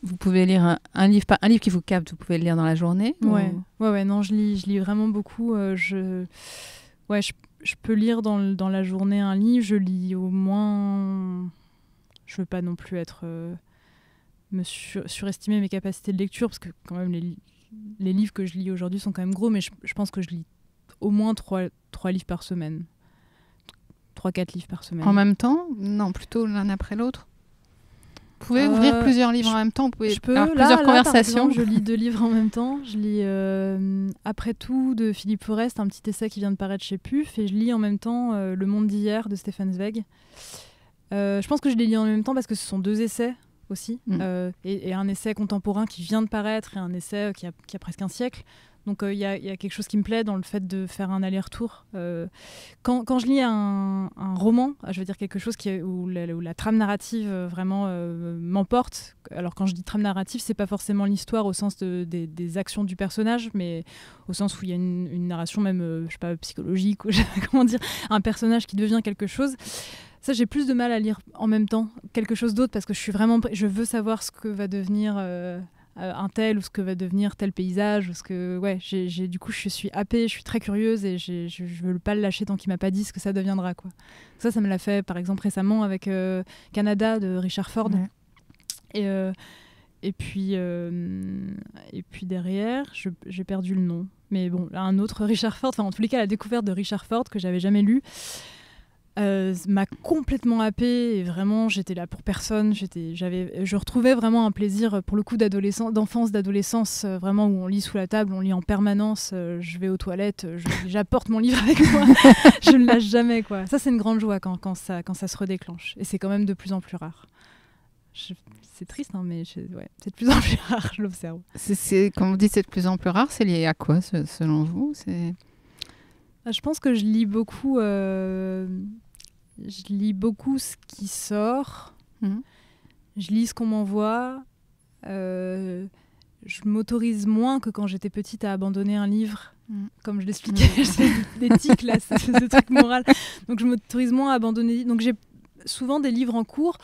Vous pouvez lire un livre qui vous capte, vous pouvez le lire dans la journée? Ouais, non, je lis vraiment beaucoup. Je peux lire dans la journée un livre, je lis au moins... Je veux pas non plus surestimer mes capacités de lecture, parce que quand même les livres que je lis aujourd'hui sont quand même gros, mais je pense que je lis au moins 3 livres par semaine. 3-4 livres par semaine. En même temps? Non, plutôt l'un après l'autre? Vous pouvez ouvrir plusieurs livres en même temps, vous pouvez avoir plusieurs conversations. Par exemple, je lis 2 livres en même temps. Je lis Après tout de Philippe Forest, un petit essai qui vient de paraître chez PUF, et je lis en même temps Le Monde d'hier de Stefan Zweig. Je pense que je les lis en même temps parce que ce sont 2 essais aussi, et un essai contemporain qui vient de paraître et un essai qui a presque un siècle. Donc il y a quelque chose qui me plaît dans le fait de faire un aller-retour. Quand je lis un roman, je veux dire quelque chose où la trame narrative vraiment m'emporte. Alors quand je dis trame narrative, c'est pas forcément l'histoire au sens des actions du personnage, mais au sens où il y a une narration même, je sais pas, psychologique, ou comment dire, un personnage qui devient quelque chose. Ça, j'ai plus de mal à lire en même temps quelque chose d'autre parce que je veux savoir ce que va devenir un tel ou ce que va devenir tel paysage. Ou du coup, je suis happée, je suis très curieuse et je veux pas le lâcher tant qu'il m'a pas dit ce que ça deviendra, quoi. Ça me l'a fait, par exemple, récemment avec Canada de Richard Ford. Ouais. Et puis derrière, j'ai perdu le nom. Mais bon, un autre Richard Ford, en tous les cas, la découverte de Richard Ford que j'avais jamais lu, m'a complètement happée et vraiment j'étais là pour personne. Je retrouvais vraiment un plaisir pour le coup d'adolescence, vraiment où on lit sous la table, on lit en permanence. Je vais aux toilettes, j'apporte mon livre avec moi, je ne lâche jamais, quoi. Ça, c'est une grande joie quand ça se redéclenche, et c'est quand même de plus en plus rare. C'est triste, hein, mais c'est de plus en plus rare, je l'observe. Quand vous dites c'est de plus en plus rare, c'est lié à quoi selon vous? Je pense que je lis beaucoup ce qui sort. Je lis ce qu'on m'envoie. Je m'autorise moins que quand j'étais petite à abandonner un livre. Comme je l'expliquais, j'ai des tics là, ce truc moral. Donc je m'autorise moins à abandonner. Donc j'ai souvent des livres en cours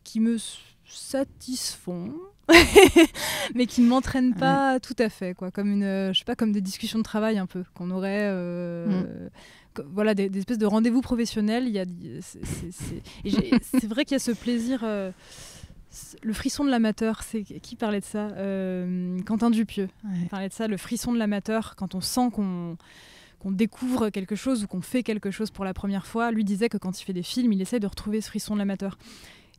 qui me satisfont, mais qui ne m'entraînent pas tout à fait, quoi. Comme je sais pas, comme des discussions de travail un peu qu'on aurait. Voilà, des espèces de rendez-vous professionnels. C'est vrai qu'il y a ce plaisir, le frisson de l'amateur. Qui parlait de ça, Quentin Dupieux parlait de ça, le frisson de l'amateur, quand on sent qu'on découvre quelque chose ou qu'on fait quelque chose pour la première fois. Lui disait que quand il fait des films, il essaie de retrouver ce frisson de l'amateur.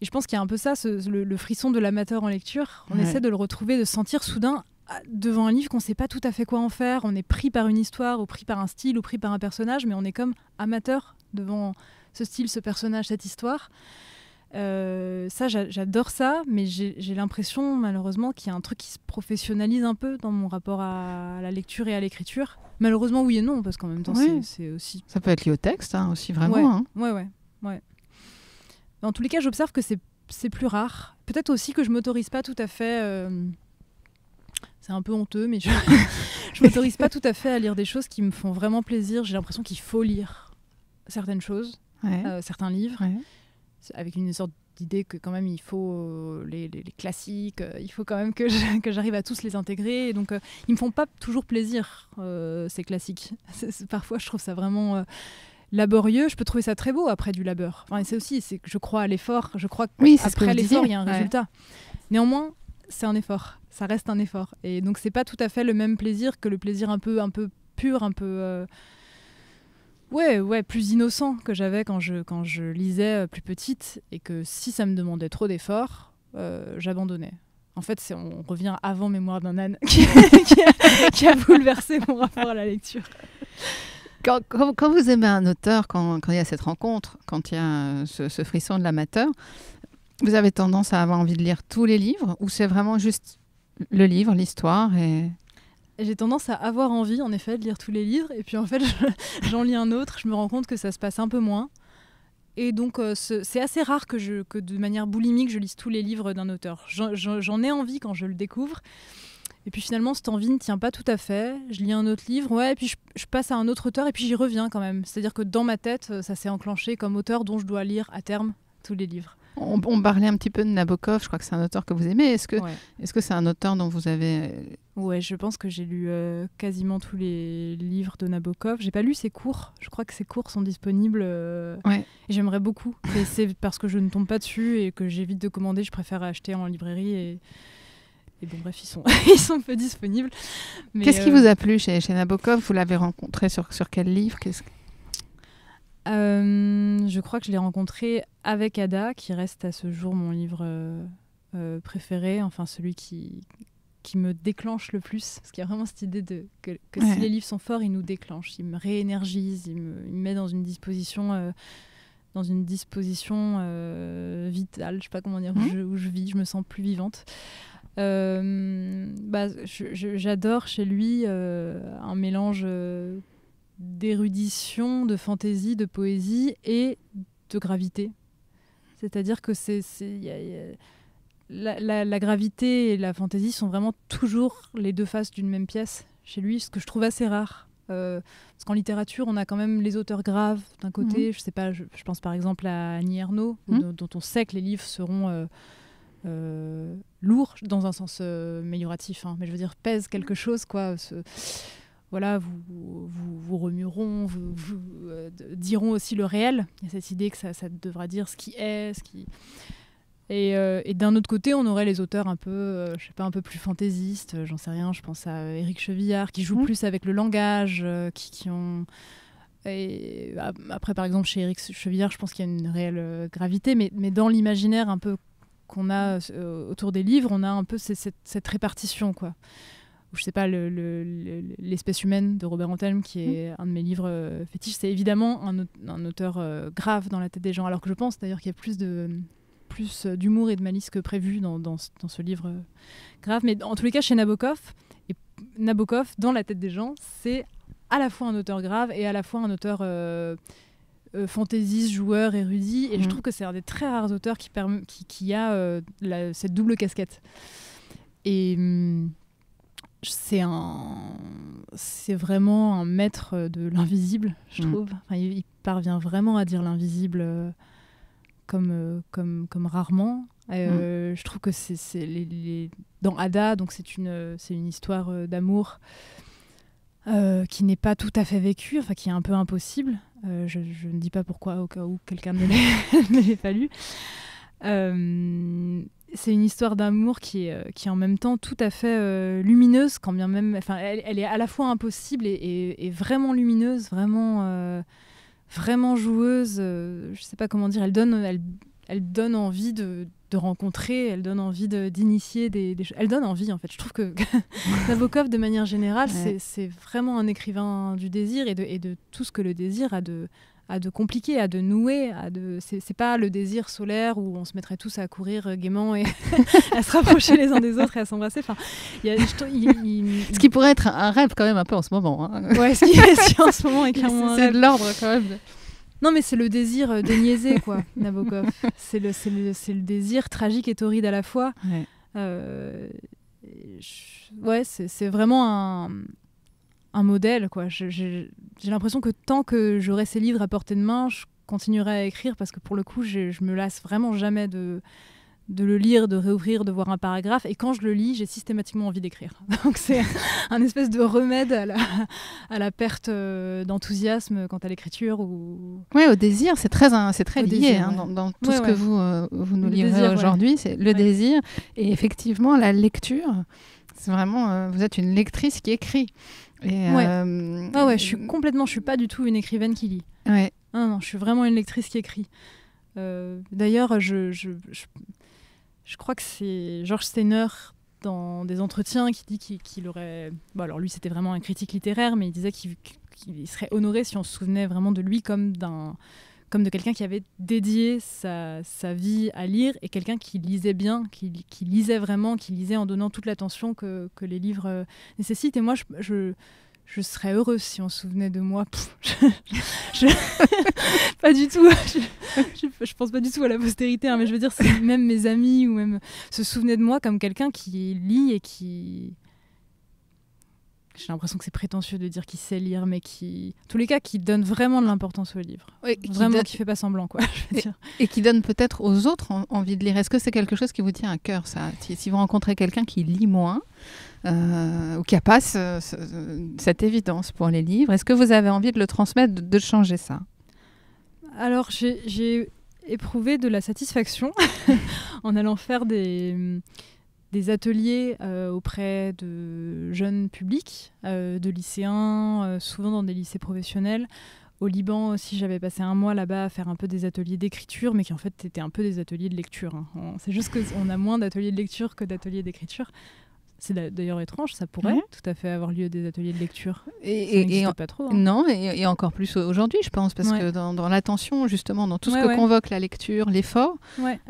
Et je pense qu'il y a un peu ça, le frisson de l'amateur en lecture. On essaie de le retrouver, de sentir soudain devant un livre qu'on ne sait pas tout à fait quoi en faire. On est pris par une histoire, ou pris par un style, ou pris par un personnage, mais on est comme amateur devant ce style, ce personnage, cette histoire. Ça, j'adore ça, mais j'ai l'impression, malheureusement, qu'il y a un truc qui se professionnalise un peu dans mon rapport à la lecture et à l'écriture. Malheureusement, oui et non, parce qu'en même temps, c'est aussi... Ça peut être lié au texte, aussi, vraiment. Ouais. En tous les cas, j'observe que c'est plus rare. Peut-être aussi que je m'autorise pas tout à fait... C'est un peu honteux, mais je m'autorise pas tout à fait à lire des choses qui me font vraiment plaisir. J'ai l'impression qu'il faut lire certaines choses, certains livres, avec une sorte d'idée que quand même il faut les classiques, il faut quand même que j'arrive à tous les intégrer. Et donc ils me font pas toujours plaisir, ces classiques. Parfois je trouve ça vraiment laborieux. Je peux trouver ça très beau après du labeur. Enfin, c'est que je crois à l'effort. Je crois qu'après l'effort il y a un résultat. Néanmoins, c'est un effort. Ça reste un effort. Et donc c'est pas tout à fait le même plaisir que le plaisir un peu pur, un peu plus innocent que j'avais quand je lisais plus petite, et que si ça me demandait trop d'efforts, j'abandonnais. En fait, on revient avant Mémoire d'un âne qui a bouleversé mon rapport à la lecture. Quand vous aimez un auteur, quand il y a cette rencontre, quand il y a ce frisson de l'amateur, vous avez tendance à avoir envie de lire tous les livres, ou c'est vraiment juste le livre, l'histoire et... J'ai tendance à avoir envie, en effet, de lire tous les livres, et puis en fait, j'en lis un autre, je me rends compte que ça se passe un peu moins. Et donc, c'est assez rare que de manière boulimique, je lise tous les livres d'un auteur. J'en ai envie quand je le découvre. Et puis finalement, cette envie ne tient pas tout à fait. Je lis un autre livre, et puis je passe à un autre auteur, et puis j'y reviens quand même. C'est-à-dire que dans ma tête, ça s'est enclenché comme auteur dont je dois lire à terme tous les livres. On parlait un petit peu de Nabokov, je crois que c'est un auteur que vous aimez. Est-ce que c'est un auteur dont vous avez... Ouais, je pense que j'ai lu quasiment tous les livres de Nabokov. J'ai pas lu ses cours. Je crois que ses cours sont disponibles. Et j'aimerais beaucoup. Et c'est parce que je ne tombe pas dessus et que j'évite de commander. Je préfère acheter en librairie. Et bon, bref, ils sont peu disponibles. Qu'est-ce qui vous a plu chez Nabokov ? Vous l'avez rencontré sur quel livre ? Je crois que je l'ai rencontré avec Ada, qui reste à ce jour mon livre préféré, enfin celui qui me déclenche le plus, parce qu'il y a vraiment cette idée que si les livres sont forts, ils nous déclenchent, ils me réénergisent, ils me mettent dans une disposition vitale, je sais pas comment dire, où je vis, je me sens plus vivante. J'adore chez lui un mélange d'érudition, de fantaisie, de poésie et de gravité. C'est-à-dire que la gravité et la fantaisie sont vraiment toujours les deux faces d'une même pièce chez lui, ce que je trouve assez rare. Parce qu'en littérature, on a quand même les auteurs graves d'un côté. Je sais pas, je pense par exemple à Annie Ernaux, dont on sait que les livres seront lourds dans un sens amélioratif, mais je veux dire pèsent quelque chose, quoi. Voilà, vous remueront, vous diront aussi le réel. Il y a cette idée que ça devra dire ce qui est, Et d'un autre côté, on aurait les auteurs un peu, je sais pas, un peu plus fantaisistes. J'en sais rien. Je pense à Éric Chevillard qui joue plus avec le langage, qui ont. Et après, par exemple, chez Éric Chevillard, je pense qu'il y a une réelle gravité, mais dans l'imaginaire un peu qu'on a autour des livres, on a un peu cette répartition, quoi. Je sais pas, l'espèce humaine de Robert Antelme, qui est un de mes livres fétiches, c'est évidemment un auteur grave dans la tête des gens, alors que je pense d'ailleurs qu'il y a plus d'humour et de malice que prévu dans ce livre grave. Mais en tous les cas, chez Nabokov, dans la tête des gens, c'est à la fois un auteur grave et à la fois un auteur fantaisiste, joueur, érudit. Et je trouve que c'est un des très rares auteurs qui a cette double casquette. Et c'est vraiment un maître de l'invisible, je trouve. Enfin, il parvient vraiment à dire l'invisible comme rarement, Je trouve que dans Ada, donc c'est une histoire d'amour qui n'est pas tout à fait vécue, enfin qui est un peu impossible. Je ne dis pas pourquoi au cas où quelqu'un ne l'ait pas lu. C'est une histoire d'amour qui est en même temps tout à fait lumineuse, quand bien même, enfin, elle est à la fois impossible et vraiment lumineuse, vraiment joueuse. Je sais pas comment dire. Elle donne envie de rencontrer, elle donne envie d'initier des choses. Elle donne envie, en fait. Je trouve que Nabokov, de manière générale, c'est vraiment un écrivain du désir et de tout ce que le désir a de compliqué, a de noué. C'est pas le désir solaire où on se mettrait tous à courir gaiement et à se rapprocher les uns des autres et à s'embrasser. Enfin, Ce qui pourrait être un rêve quand même un peu en ce moment. Hein. Ouais, ce qui en ce moment est clairement un rêve. C'est de l'ordre quand même. Non, mais c'est le désir déniaisé, quoi, Nabokov. C'est le désir tragique et torride à la fois. Ouais, c'est vraiment un modèle, quoi. J'ai l'impression que tant que j'aurai ces livres à portée de main, je continuerai à écrire parce que pour le coup, je me lasse vraiment jamais de le lire, de réouvrir, de voir un paragraphe. Et quand je le lis, j'ai systématiquement envie d'écrire. Donc c'est un espèce de remède à la perte d'enthousiasme quant à l'écriture. Oui, au désir, c'est très lié désir, hein, dans tout ce que vous nous livrez désir, aujourd'hui. C'est le désir. Et effectivement, la lecture, c'est vraiment... vous êtes une lectrice qui écrit. Et, je suis pas du tout une écrivaine qui lit. Ouais. Non, je suis vraiment une lectrice qui écrit. D'ailleurs, je crois que c'est Georges Steiner dans des entretiens qui dit qu'il aurait... Bon, alors lui, c'était vraiment un critique littéraire, mais il disait qu'il serait honoré si on se souvenait vraiment de lui comme de quelqu'un qui avait dédié sa vie à lire et quelqu'un qui lisait bien, qui lisait vraiment, qui lisait en donnant toute l'attention que les livres nécessitent. Et moi, je serais heureuse si on se souvenait de moi. Pas du tout. Je pense pas du tout à la postérité, hein, mais je veux dire, si même mes amis ou même se souvenaient de moi comme quelqu'un qui lit et qui... J'ai l'impression que c'est prétentieux de dire qu'il sait lire, mais en tous les cas, qui donne vraiment de l'importance au livre. Oui, qui fait pas semblant, quoi. Et qui donne peut-être aux autres envie de lire. Est-ce que c'est quelque chose qui vous tient à cœur, ça ? Si vous rencontrez quelqu'un qui lit moins, ou qui n'a pas cette évidence pour les livres, est-ce que vous avez envie de le transmettre, de changer ça ? Alors, j'ai éprouvé de la satisfaction en allant faire des ateliers auprès de jeunes publics, de lycéens, souvent dans des lycées professionnels. Au Liban aussi, j'avais passé un mois là-bas à faire un peu des ateliers d'écriture, mais qui en fait étaient un peu des ateliers de lecture. Hein. C'est juste qu'on a moins d'ateliers de lecture que d'ateliers d'écriture. C'est d'ailleurs étrange, ça pourrait tout à fait avoir lieu des ateliers de lecture. Et pas trop. Hein. Non, et encore plus aujourd'hui, je pense, parce que dans l'attention, justement, dans tout ce que convoque la lecture, l'effort,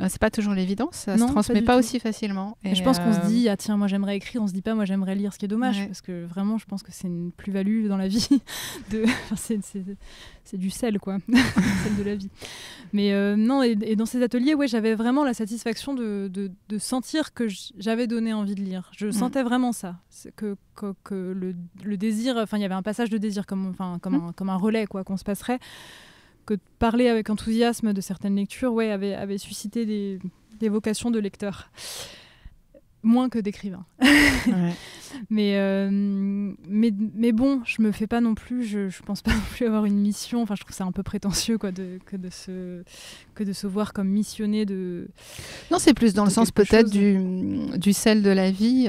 c'est pas toujours l'évidence, ça se transmet pas aussi facilement. Et je pense qu'on se dit, ah tiens, moi j'aimerais écrire, on se dit pas, moi j'aimerais lire, ce qui est dommage, parce que vraiment, je pense que c'est une plus-value dans la vie. C'est du sel, quoi, sel de la vie. Mais non, et dans ces ateliers, j'avais vraiment la satisfaction de sentir que j'avais donné envie de lire. Je sentais vraiment ça, que le désir, enfin il y avait un passage de désir comme un relais, quoi, qu'on se passerait, que de parler avec enthousiasme de certaines lectures avait suscité des vocations de lecteurs. Moins que d'écrivain. mais bon, je me fais pas non plus, je pense pas non plus avoir une mission. Enfin, je trouve ça un peu prétentieux, quoi, que de se voir comme missionné de. Non, c'est plus dans le sens peut-être du sel de la vie,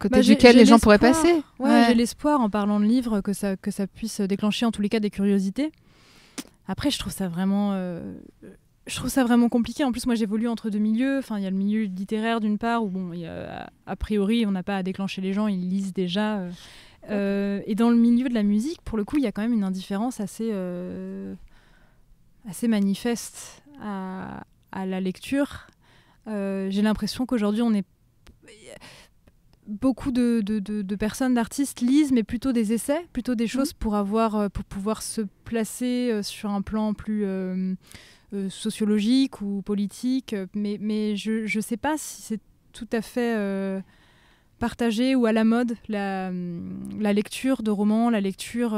côté duquel les gens pourraient passer. J'ai l'espoir, en parlant de livres, que ça puisse déclencher en tous les cas des curiosités. Après, je trouve ça vraiment compliqué. En plus, moi, j'évolue entre deux milieux. Enfin, il y a le milieu littéraire, d'une part, où, a priori, on n'a pas à déclencher les gens, ils lisent déjà. Et dans le milieu de la musique, pour le coup, il y a quand même une indifférence assez manifeste à la lecture. J'ai l'impression qu'aujourd'hui, beaucoup de personnes, d'artistes lisent, mais plutôt des essais, plutôt des choses pour pouvoir se placer sur un plan plus... sociologique ou politique, mais je ne sais pas si c'est tout à fait partagé ou à la mode, la lecture de romans, la lecture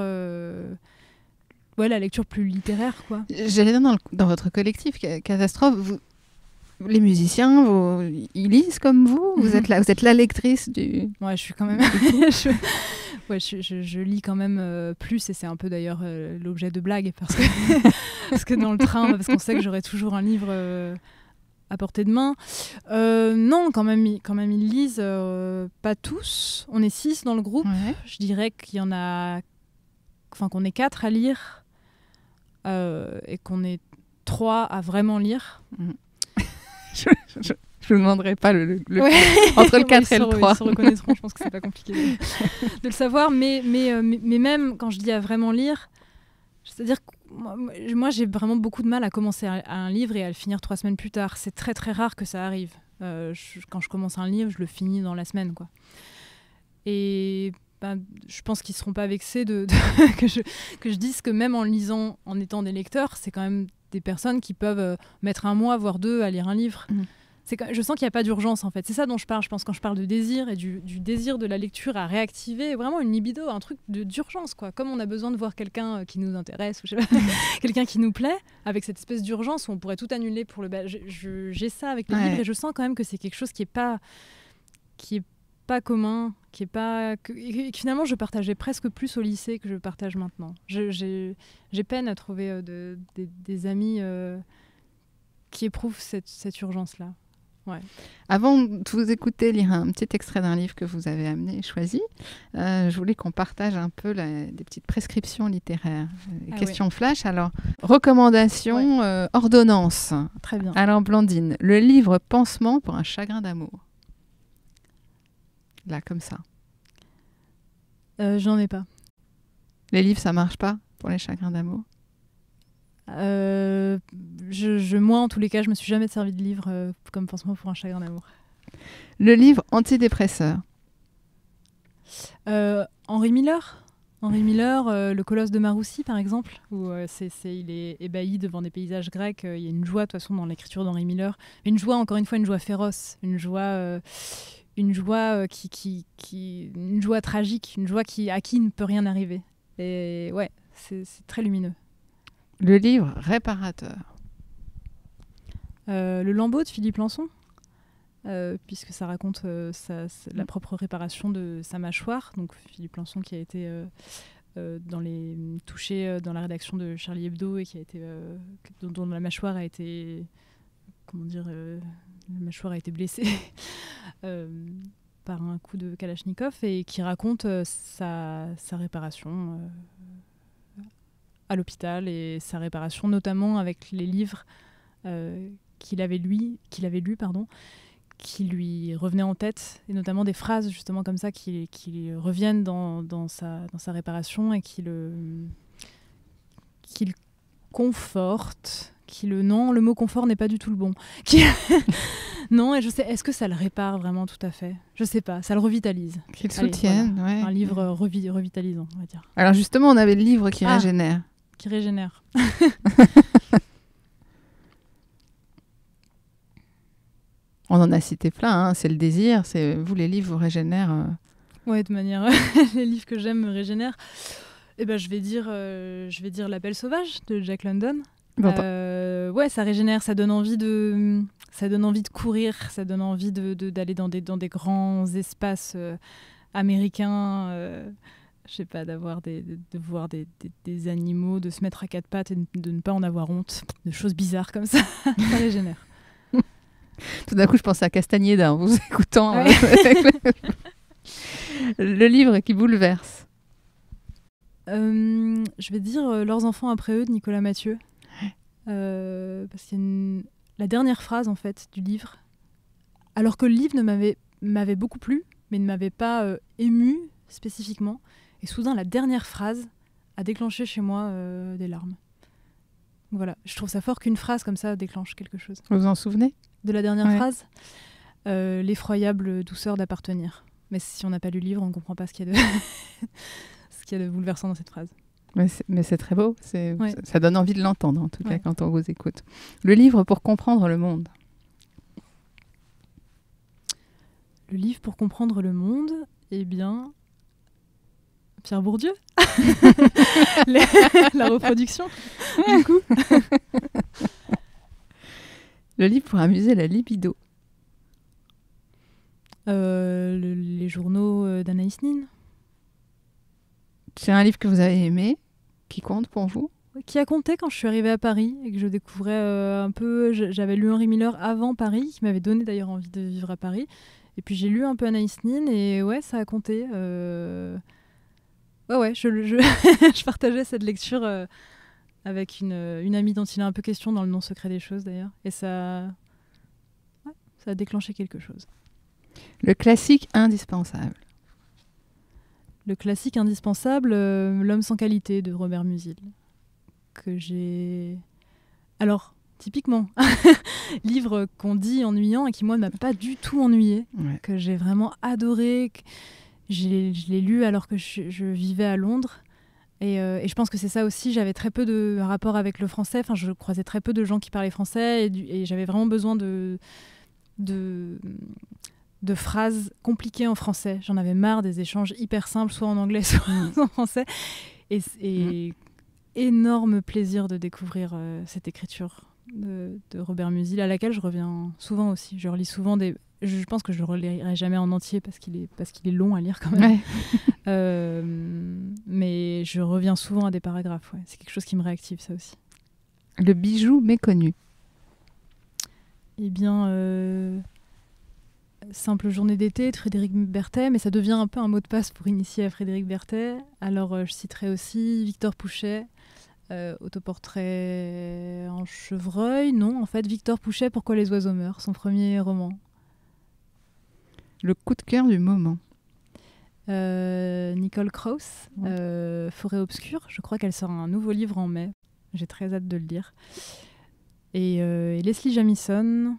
plus littéraire, quoi. J'allais dans votre collectif Catastrophe, Les musiciens, ils lisent comme vous. Vous êtes la lectrice du... Ouais, je suis quand même... je lis quand même plus, et c'est un peu d'ailleurs l'objet de blagues, parce que dans le train, parce qu'on sait que j'aurai toujours un livre à portée de main. Non, quand même ils lisent, pas tous. On est 6 dans le groupe. Ouais. Je dirais qu'il y en a... Enfin, qu'on est 4 à lire, et qu'on est 3 à vraiment lire. Je vous demanderai pas le Ouais. entre le 4 et le 3. Ils se reconnaîtront, je pense que c'est pas compliqué de le savoir, mais même quand je dis à vraiment lire, c'est-à-dire que moi j'ai vraiment beaucoup de mal à commencer un livre et à le finir 3 semaines plus tard. C'est très très rare que ça arrive. Quand je commence un livre, je le finis dans la semaine, quoi. Et je pense qu'ils seront pas vexés que je dise que même en lisant, en étant des lecteurs, c'est quand même des personnes qui peuvent mettre 1 mois, voire 2 à lire un livre. Je sens qu'il n'y a pas d'urgence, en fait. C'est ça dont je parle, je pense, quand je parle de désir et du désir de la lecture à réactiver vraiment une libido, un truc d'urgence, quoi. Comme on a besoin de voir quelqu'un qui nous intéresse, ou je sais pas, quelqu'un qui nous plaît, avec cette espèce d'urgence où on pourrait tout annuler pour le... J'ai ça avec les livres, et je sens quand même que c'est quelque chose qui est pas commun, et que finalement je partageais presque plus au lycée que je partage maintenant. J'ai peine à trouver des amis qui éprouvent cette urgence-là. Ouais. Avant de vous écouter lire un petit extrait d'un livre que vous avez choisi, je voulais qu'on partage un peu des petites prescriptions littéraires. Questions flash. Alors, recommandation, ordonnance. Très bien. Alors, Blandine, le livre Pansement pour un chagrin d'amour. Là, comme ça. J'en ai pas. Les livres, ça marche pas pour les chagrins d'amour? Moi, en tous les cas, je me suis jamais servi de livre comme pansement pour un chagrin d'amour. Le livre antidépresseur. Henri Miller, Le Colosse de Maroussi, par exemple, où il est ébahi devant des paysages grecs. Il y a une joie, de toute façon, dans l'écriture d'Henri Miller. Une joie, encore une fois, une joie féroce, une joie une joie tragique, une joie à qui ne peut rien arriver. Et ouais, c'est très lumineux. Le livre réparateur. Le Lambeau de Philippe Lançon, puisque ça raconte la propre réparation de sa mâchoire. Donc Philippe Lançon qui a été touché dans la rédaction de Charlie Hebdo et qui a été dont la mâchoire a été la mâchoire a été blessée par un coup de Kalachnikov, et qui raconte sa réparation à l'hôpital, et sa réparation notamment avec les livres qu'il avait lus, qui lui revenaient en tête, et notamment des phrases justement comme ça qui reviennent dans sa réparation et qui le confortent. Non, le mot confort n'est pas du tout le bon. Non, et je sais, est-ce que ça le répare vraiment tout à fait? Je sais pas, ça le revitalise. Qu'il soutienne, voilà. ouais. Un livre revitalisant, on va dire. Alors justement, on avait le livre qui régénère. Qui régénère. On en a cité plein, hein. C'est le désir, c'est vous, les livres vous régénèrent. Ouais, de manière... les livres que j'aime me régénèrent. Eh ben, je vais dire L'Appel sauvage de Jack London. Ouais, ça régénère, ça donne envie de courir, ça donne envie d'aller dans des grands espaces américains, je sais pas, de voir des animaux, de se mettre à 4 pattes et de ne pas en avoir honte, de choses bizarres comme ça. Ça régénère. Tout d'un coup, je pense à Castagneda en vous écoutant. Ouais. Le livre qui bouleverse. Je vais dire Leurs enfants après eux de Nicolas Mathieu. Parce qu'il y a la dernière phrase en fait du livre, alors que le livre m'avait beaucoup plu mais ne m'avait pas ému spécifiquement, et soudain la dernière phrase a déclenché chez moi des larmes. Voilà, je trouve ça fort qu'une phrase comme ça déclenche quelque chose. Vous vous en souvenez de la dernière phrase? L'effroyable douceur d'appartenir. Mais si on n'a pas lu le livre, on ne comprend pas ce qu'il y a de bouleversant dans cette phrase. Mais c'est très beau, ça donne envie de l'entendre en tout cas quand on vous écoute. Le livre pour comprendre le monde. Le livre pour comprendre le monde, eh bien, Pierre Bourdieu. La reproduction, du coup. Le livre pour amuser la libido. Les journaux d'Anaïs Nin. C'est un livre que vous avez aimé, qui compte pour vous? Qui a compté quand je suis arrivée à Paris et que je découvrais un peu... J'avais lu Henri Miller avant Paris, qui m'avait donné d'ailleurs envie de vivre à Paris. Et puis j'ai lu un peu Anaïs Nin et ouais, ça a compté. Ouais, je partageais cette lecture avec une amie dont il est un peu question dans Le nom secret des choses d'ailleurs. Et ça a déclenché quelque chose. Le classique indispensable. Le classique indispensable, L'homme sans qualité de Robert Musil. Que j'ai... Alors, typiquement, livre qu'on dit ennuyant et qui, moi, ne m'a pas du tout ennuyé, que j'ai vraiment adoré. Je l'ai lu alors que je vivais à Londres. Et je pense que c'est ça aussi, j'avais très peu de rapport avec le français. Enfin, je croisais très peu de gens qui parlaient français et j'avais vraiment besoin de phrases compliquées en français. J'en avais marre des échanges hyper simples, soit en anglais, soit en français. Et énorme plaisir de découvrir cette écriture de Robert Musil, à laquelle je reviens souvent aussi. Je relis souvent je pense que je ne le relirai jamais en entier parce qu'il est long à lire quand même. Ouais. Mais je reviens souvent à des paragraphes. Ouais. C'est quelque chose qui me réactive, ça aussi. Le bijou méconnu. Eh bien... Simple journée d'été de Frédéric Berthet, mais ça devient un peu un mot de passe pour initier à Frédéric Berthet. Alors je citerai aussi Victor Pouchet, Autoportrait en chevreuil. Non, en fait, Victor Pouchet, Pourquoi les oiseaux meurent, son premier roman. Le coup de cœur du moment. Nicole Krauss, Forêt obscure. Je crois qu'elle sort un nouveau livre en mai. J'ai très hâte de le lire. Et Leslie Jamison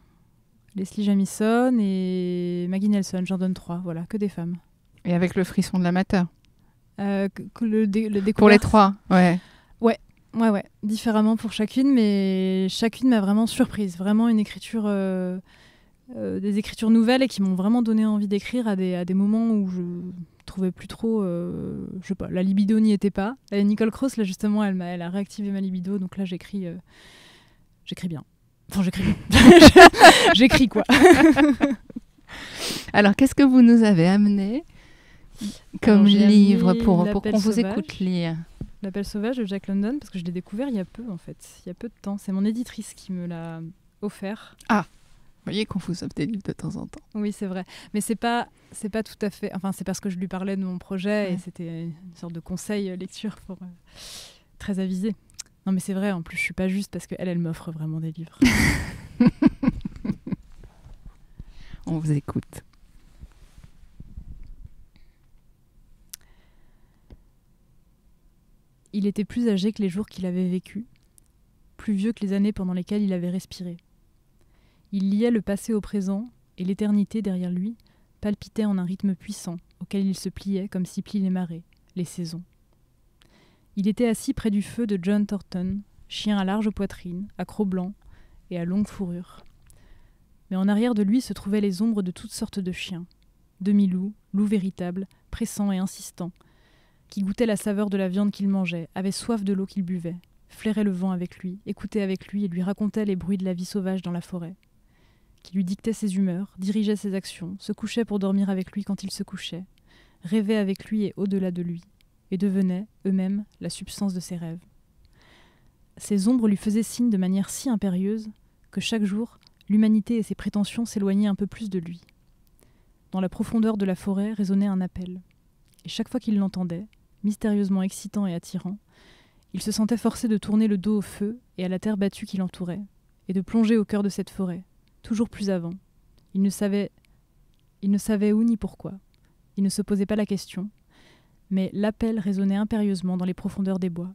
et Maggie Nelson, j'en donne 3, voilà, que des femmes. Et avec le frisson de l'amateur. Le découverte. Pour les 3, ouais. Ouais, différemment pour chacune, mais chacune m'a vraiment surprise. Vraiment une écriture, des écritures nouvelles et qui m'ont vraiment donné envie d'écrire à des moments où je trouvais plus trop, je sais pas, la libido n'y était pas. Et Nicole Krauss, là justement, elle a réactivé ma libido, donc là j'écris bien. Enfin, j'écris quoi. Alors, qu'est-ce que vous nous avez amené comme livre pour qu'on vous écoute lire? L'Appel sauvage de Jack London, parce que je l'ai découvert il y a peu, en fait. Il y a peu de temps. C'est mon éditrice qui me l'a offert. Ah, vous voyez qu'on vous offre des livres de temps en temps. Oui, c'est vrai. Mais c'est pas tout à fait... Enfin, c'est parce que je lui parlais de mon projet et c'était une sorte de conseil lecture pour très avisé. Non, mais c'est vrai, en plus, je suis pas juste parce qu'elle m'offre vraiment des livres. On vous écoute. Il était plus âgé que les jours qu'il avait vécus, plus vieux que les années pendant lesquelles il avait respiré. Il liait le passé au présent, et l'éternité derrière lui palpitait en un rythme puissant auquel il se pliait comme s'y plient les marées, les saisons. Il était assis près du feu de John Thornton, chien à large poitrine, à croc blanc et à longue fourrure. Mais en arrière de lui se trouvaient les ombres de toutes sortes de chiens, demi-loups, loups véritables, pressants et insistants, qui goûtaient la saveur de la viande qu'il mangeait, avaient soif de l'eau qu'il buvait, flairaient le vent avec lui, écoutaient avec lui et lui racontaient les bruits de la vie sauvage dans la forêt, qui lui dictaient ses humeurs, dirigeaient ses actions, se couchaient pour dormir avec lui quand il se couchait, rêvaient avec lui et au-delà de lui, et devenaient, eux-mêmes, la substance de ses rêves. Ces ombres lui faisaient signe de manière si impérieuse que chaque jour, l'humanité et ses prétentions s'éloignaient un peu plus de lui. Dans la profondeur de la forêt résonnait un appel, et chaque fois qu'il l'entendait, mystérieusement excitant et attirant, il se sentait forcé de tourner le dos au feu et à la terre battue qui l'entourait, et de plonger au cœur de cette forêt, toujours plus avant. Il ne savait où ni pourquoi. Il ne se posait pas la question, mais l'appel résonnait impérieusement dans les profondeurs des bois.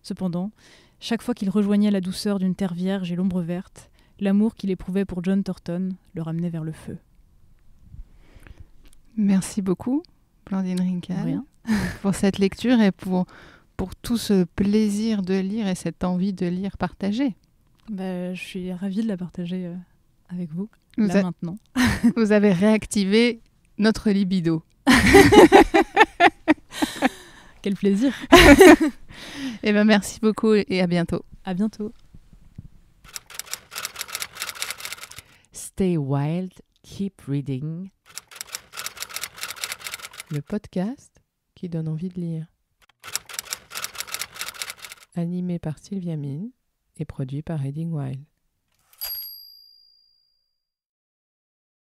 Cependant, chaque fois qu'il rejoignait la douceur d'une terre vierge et l'ombre verte, l'amour qu'il éprouvait pour John Thornton le ramenait vers le feu. Merci beaucoup, Blandine Rincal, pour cette lecture et pour tout ce plaisir de lire et cette envie de lire partagée. Je suis ravie de la partager avec vous, maintenant. Vous avez réactivé notre libido. Quel plaisir. Merci beaucoup et à bientôt. À bientôt. Stay wild, keep reading. Le podcast qui donne envie de lire. Animé par Sylvia Mine et produit par Reading Wild.